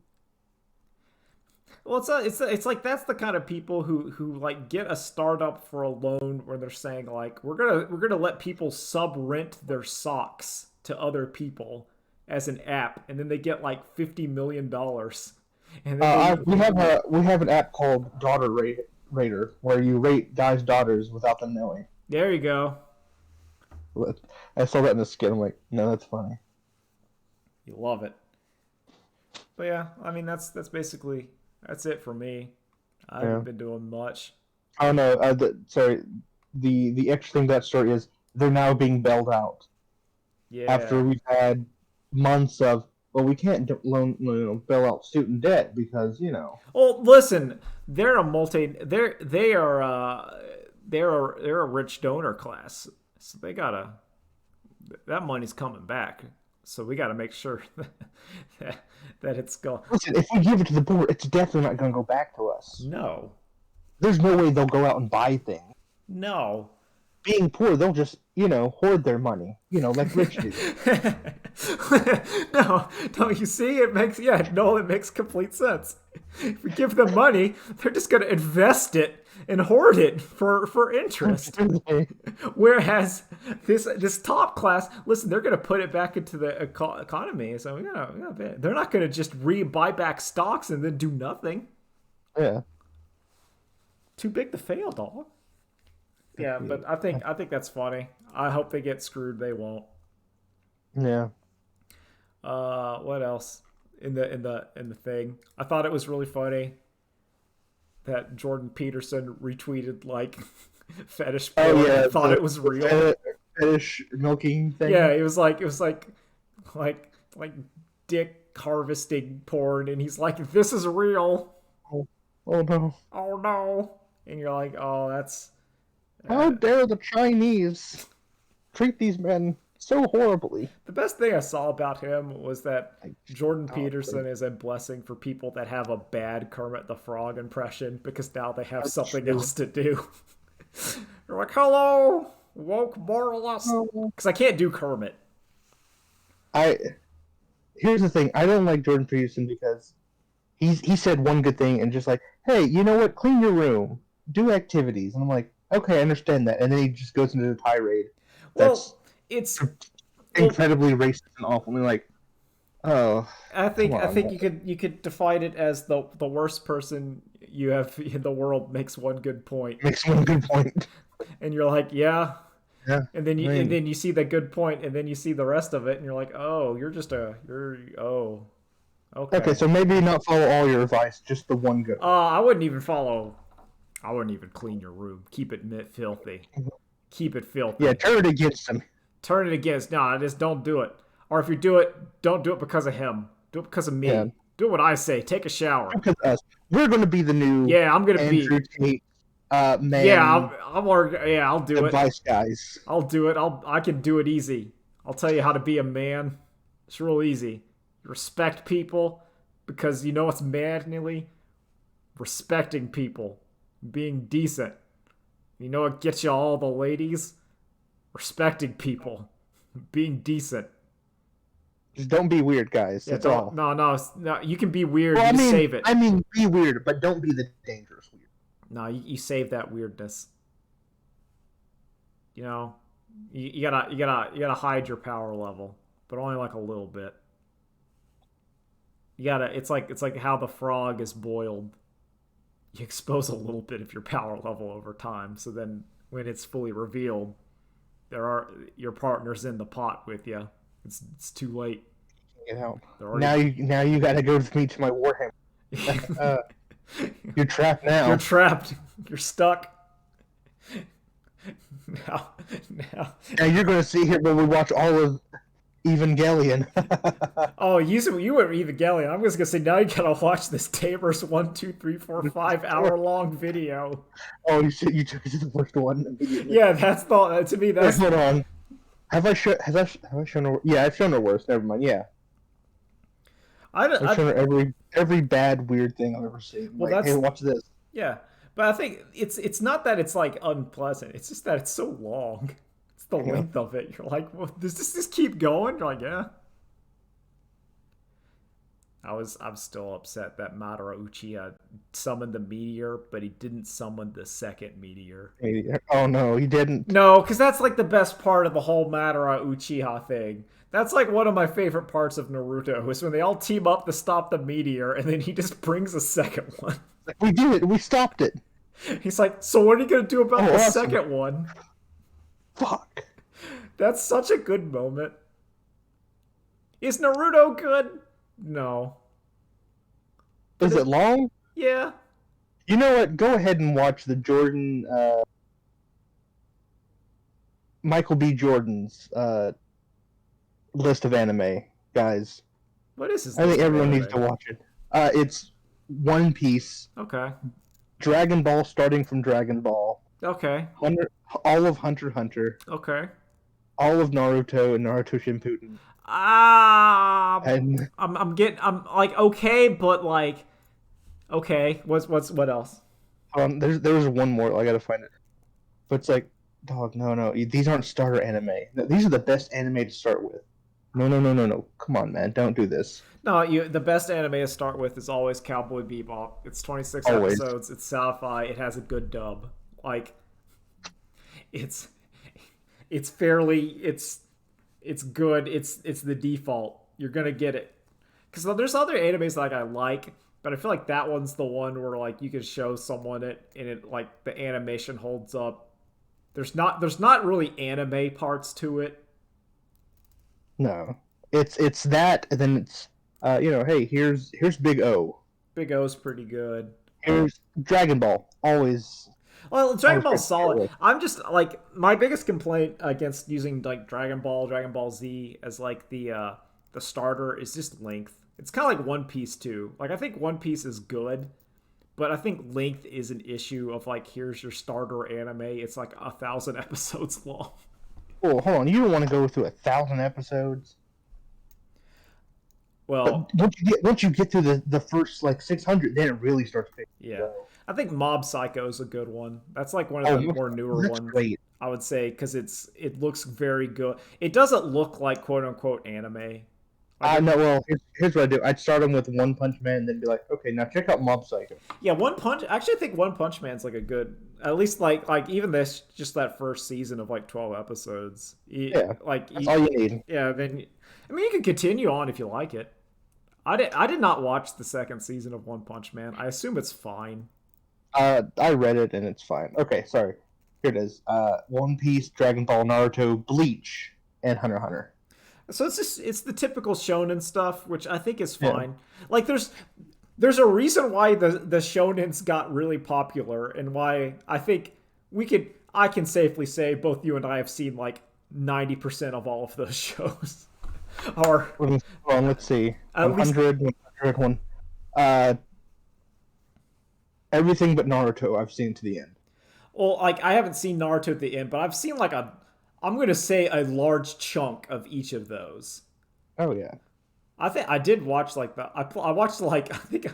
Speaker 1: Well, it's like that's the kind of people who like get a startup for a loan where they're saying like we're gonna let people sub rent their socks to other people as an app, and then they get like $50 million, and then
Speaker 2: we have an app called Raider where you rate guys' daughters without them knowing.
Speaker 1: there you go.
Speaker 2: I saw that in the skit. I'm like, no, that's funny.
Speaker 1: You love it. But yeah, I mean basically that's it for me. I
Speaker 2: Yeah.
Speaker 1: haven't been doing much.
Speaker 2: Oh no, sorry. The extra thing to that story is they're now being bailed out
Speaker 1: Yeah.
Speaker 2: after we've had months of, well, we can't bail out student debt because
Speaker 1: Well, listen, they're a multi. They're a rich donor class, so they gotta that money's coming back. So we gotta make sure that it's going.
Speaker 2: listen, if we give it to the poor, it's definitely not going to go back to us.
Speaker 1: No,
Speaker 2: There's no way they'll go out and buy things.
Speaker 1: no.
Speaker 2: Being poor, they'll just hoard their money, like rich do.
Speaker 1: No, don't you see? It makes it makes complete sense. If we give them money, they're just gonna invest it and hoard it for interest. Whereas this top class, listen, they're gonna put it back into the economy. So they're not gonna just buy back stocks and then do nothing.
Speaker 2: Yeah.
Speaker 1: Too big to fail, dog. Yeah, but I think that's funny. I hope they get screwed. They won't.
Speaker 2: Yeah.
Speaker 1: What else in the thing? I thought it was really funny that Jordan Peterson retweeted like fetish porn
Speaker 2: Oh yeah.
Speaker 1: and thought it was real.
Speaker 2: fetish milking
Speaker 1: Yeah,
Speaker 2: thing.
Speaker 1: it was like dick harvesting porn, and he's like, "This is real."
Speaker 2: Oh, oh no!
Speaker 1: Oh no! And you're like, "Oh, that's."
Speaker 2: How
Speaker 1: Uh,
Speaker 2: dare the Chinese treat these men so horribly?
Speaker 1: the best thing I saw about him was that
Speaker 2: Like,
Speaker 1: Jordan
Speaker 2: oh,
Speaker 1: Peterson is a blessing for people that have a bad Kermit the Frog impression because now they have
Speaker 2: that's
Speaker 1: something
Speaker 2: true.
Speaker 1: else to do. You're like, hello, woke moralist.
Speaker 2: Oh,
Speaker 1: Because I can't do Kermit.
Speaker 2: I here's the thing. I don't like Jordan Peterson because he said one good thing and just like, hey, you know what? Clean your room, do activities, and I'm like, okay, I understand that. And then he just goes into the tirade. That's
Speaker 1: Well, it's well.
Speaker 2: incredibly racist and awful. And like, oh,
Speaker 1: I
Speaker 2: come
Speaker 1: think I
Speaker 2: on,
Speaker 1: think
Speaker 2: man.
Speaker 1: you could define it as the worst person you have in the world makes one good point,
Speaker 2: Makes one good point.
Speaker 1: and you're like, yeah.
Speaker 2: Yeah,
Speaker 1: And then
Speaker 2: I
Speaker 1: you and
Speaker 2: mean,
Speaker 1: then you see the good point, and then you see the rest of it, and you're like, oh, you're oh,
Speaker 2: okay,
Speaker 1: okay.
Speaker 2: so maybe not follow all your advice, just the one good one.
Speaker 1: I wouldn't even follow. I wouldn't even clean your room. Keep it filthy. Keep it
Speaker 2: Yeah,
Speaker 1: filthy.
Speaker 2: turn it against him.
Speaker 1: Turn it against. No, I just don't do it. Or if you do it, don't do it because of him. Do it because of
Speaker 2: Yeah,
Speaker 1: me. Do what I say. Take a shower.
Speaker 2: because us, we're going to be the new
Speaker 1: Yeah, I'm gonna be.
Speaker 2: Andrew Tate,
Speaker 1: Yeah,
Speaker 2: man
Speaker 1: Yeah, I'll do it.
Speaker 2: advice guys.
Speaker 1: I'll do it. I can do it easy. I'll tell you how to be a man. It's real easy. Respect people because you know what's manly? Respecting people. Being decent. You know what gets you all the ladies? Respecting people. Being decent.
Speaker 2: Just don't be weird, guys.
Speaker 1: Yeah,
Speaker 2: That's
Speaker 1: don't
Speaker 2: all.
Speaker 1: no, you can be weird,
Speaker 2: Well,
Speaker 1: you save it.
Speaker 2: I mean, be weird, but don't be the dangerous weird.
Speaker 1: No, you save that weirdness. You know? You gotta hide your power level, but only like a little bit. It's like how the frog is boiled. You expose a little bit of your power level over time, so then when it's fully revealed, there are your partner's in the pot with you. It's too late.
Speaker 2: Get out.
Speaker 1: They're already
Speaker 2: Now you got to go with me to my warhammer. uh, you're trapped
Speaker 1: You're
Speaker 2: now.
Speaker 1: trapped. You're stuck. Now, now.
Speaker 2: Now you're going to sit here while we watch all of Evangelion.
Speaker 1: Oh, you were Evangelion. I'm just gonna say now you gotta watch this Tamers 1, 2, 3, 4, 5 hour long video.
Speaker 2: Oh, you took it to the first one immediately.
Speaker 1: Yeah, that's the to me
Speaker 2: Wait,
Speaker 1: that's
Speaker 2: hold on. Have I shown her? Yeah, I've shown her worse. Never mind. Yeah,
Speaker 1: I,
Speaker 2: I've
Speaker 1: I
Speaker 2: shown her every bad weird thing I've ever seen.
Speaker 1: well
Speaker 2: Like, hey,
Speaker 1: that's
Speaker 2: watch this.
Speaker 1: yeah, but I think it's not that it's like unpleasant. It's just that it's so long. It's the
Speaker 2: You know,
Speaker 1: length of it. You're like, well, does this just keep going? You're like, yeah. I'm still upset that Madara Uchiha summoned the meteor, but he didn't summon the second meteor.
Speaker 2: oh no, he didn't.
Speaker 1: No, because that's like the best part of the whole Madara Uchiha thing. That's like one of my favorite parts of Naruto is when they all team up to stop the meteor, and then he just brings a second one.
Speaker 2: Like, we did it. We stopped it.
Speaker 1: He's like, "So what are you gonna do about
Speaker 2: Oh,
Speaker 1: the
Speaker 2: awesome.
Speaker 1: second one?"
Speaker 2: Fuck.
Speaker 1: That's such a good moment. Is Naruto good? No, but
Speaker 2: Is it long?
Speaker 1: yeah.
Speaker 2: You know what? Go ahead and watch the Jordan, Michael B. Jordan's list of anime, guys.
Speaker 1: What is his
Speaker 2: I think
Speaker 1: list of
Speaker 2: everyone needs to
Speaker 1: anime?
Speaker 2: watch it. It's One Piece,
Speaker 1: Okay,
Speaker 2: Dragon Ball, starting from Dragon Ball,
Speaker 1: okay,
Speaker 2: Hunter, all of Hunter x Hunter,
Speaker 1: okay.
Speaker 2: all of Naruto and Naruto Shippuden,
Speaker 1: Ah,
Speaker 2: and
Speaker 1: I'm like okay, but like okay. What else?
Speaker 2: there's one more. I gotta find it. But it's like, dog, no, these aren't starter anime. No, these are the best anime to start with. No. Come on, man, don't do this.
Speaker 1: No, the best anime to start with is always Cowboy Bebop. It's 26
Speaker 2: Always.
Speaker 1: episodes. It's sci-fi. It has a good dub. Like it's it's good. It's the default. You're gonna get it. Because there's other animes like I like, but I feel like that one's the one where like you can show someone it and it like the animation holds up. There's not really anime parts to it.
Speaker 2: No, it's that, and then it's hey, here's Big O.
Speaker 1: Big O's pretty good.
Speaker 2: Here's Dragon Ball. Always.
Speaker 1: Well,
Speaker 2: I
Speaker 1: Dragon
Speaker 2: was
Speaker 1: Ball's
Speaker 2: trying to start
Speaker 1: solid.
Speaker 2: with.
Speaker 1: I'm just like my biggest complaint against using like Dragon Ball Z as like the starter is just length. It's kind of like One Piece too. Like I think One Piece is good, but I think length is an issue of like here's your starter anime. It's like 1,000 episodes long.
Speaker 2: Oh, hold on. You don't want to go through 1,000 episodes. But
Speaker 1: Well,
Speaker 2: once you get through the first like 600, then it really starts picking
Speaker 1: yeah,
Speaker 2: up.
Speaker 1: I think Mob Psycho is a good one. That's like one of
Speaker 2: Oh,
Speaker 1: the more newer
Speaker 2: that's
Speaker 1: ones.
Speaker 2: great.
Speaker 1: I would say because it looks very good. It doesn't look like quote unquote anime. Like
Speaker 2: No, well, here's what I do. I'd start them with One Punch Man, and then be like, okay, now check out Mob Psycho.
Speaker 1: yeah, One Punch. Actually, I think One Punch Man's like a good. At least like even this just that first season of like 12 episodes.
Speaker 2: Yeah, that's all you need.
Speaker 1: Yeah. Then I mean you can continue on if you like it. I did not watch the second season of One Punch Man. I assume it's fine.
Speaker 2: I read it, and it's fine. Okay, sorry. Here it is. One Piece, Dragon Ball, Naruto, Bleach, and Hunter x Hunter.
Speaker 1: So it's the typical shonen stuff, which I think is
Speaker 2: Yeah.
Speaker 1: fine. Like there's a reason why the shonens got really popular and why I think I can safely say both you and I have seen like 90% of all of those shows. Or
Speaker 2: Hold on, let's see.
Speaker 1: at least
Speaker 2: 100, 100, one. Uh, everything but Naruto I've seen to the end.
Speaker 1: well, like I haven't seen Naruto at the end, but I've seen like I'm gonna say a large chunk of each of those.
Speaker 2: Oh yeah.
Speaker 1: I think I did watch like I watched like I think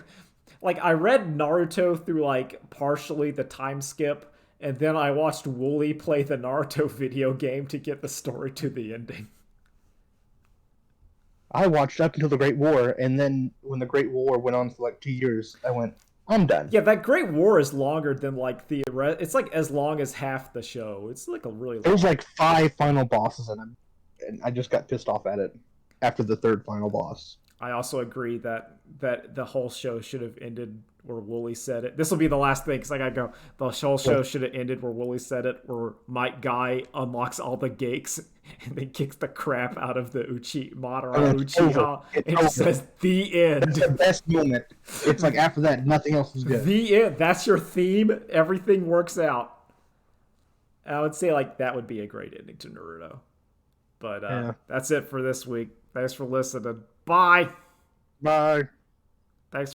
Speaker 1: like I read Naruto through like partially the time skip, and then I watched Wooly play the Naruto video game to get the story to the ending.
Speaker 2: I watched up until the Great War, and then when the Great War went on for like 2 years, I went, I'm done.
Speaker 1: Yeah, that Great War is longer than like it's like as long as half the show. It's like a really
Speaker 2: There
Speaker 1: long.
Speaker 2: was like 5 final bosses in them, and I just got pissed off at it after the third final boss.
Speaker 1: I also agree that the whole show should have ended where Wooly said it. This will be the last thing because I gotta go. The whole show should have ended where Wooly said it, where Mike Guy unlocks all the gates and then kicks the crap out of the Madara
Speaker 2: And it's over.
Speaker 1: Uchiha
Speaker 2: It's
Speaker 1: and
Speaker 2: over.
Speaker 1: says the
Speaker 2: That's the
Speaker 1: end.
Speaker 2: best moment. It's like after that, nothing else is good.
Speaker 1: The end. That's your theme. Everything works out. And I would say like that would be a great ending to Naruto. But
Speaker 2: Yeah.
Speaker 1: that's it for this week. Thanks for listening. Bye.
Speaker 2: Bye.
Speaker 1: Thanks.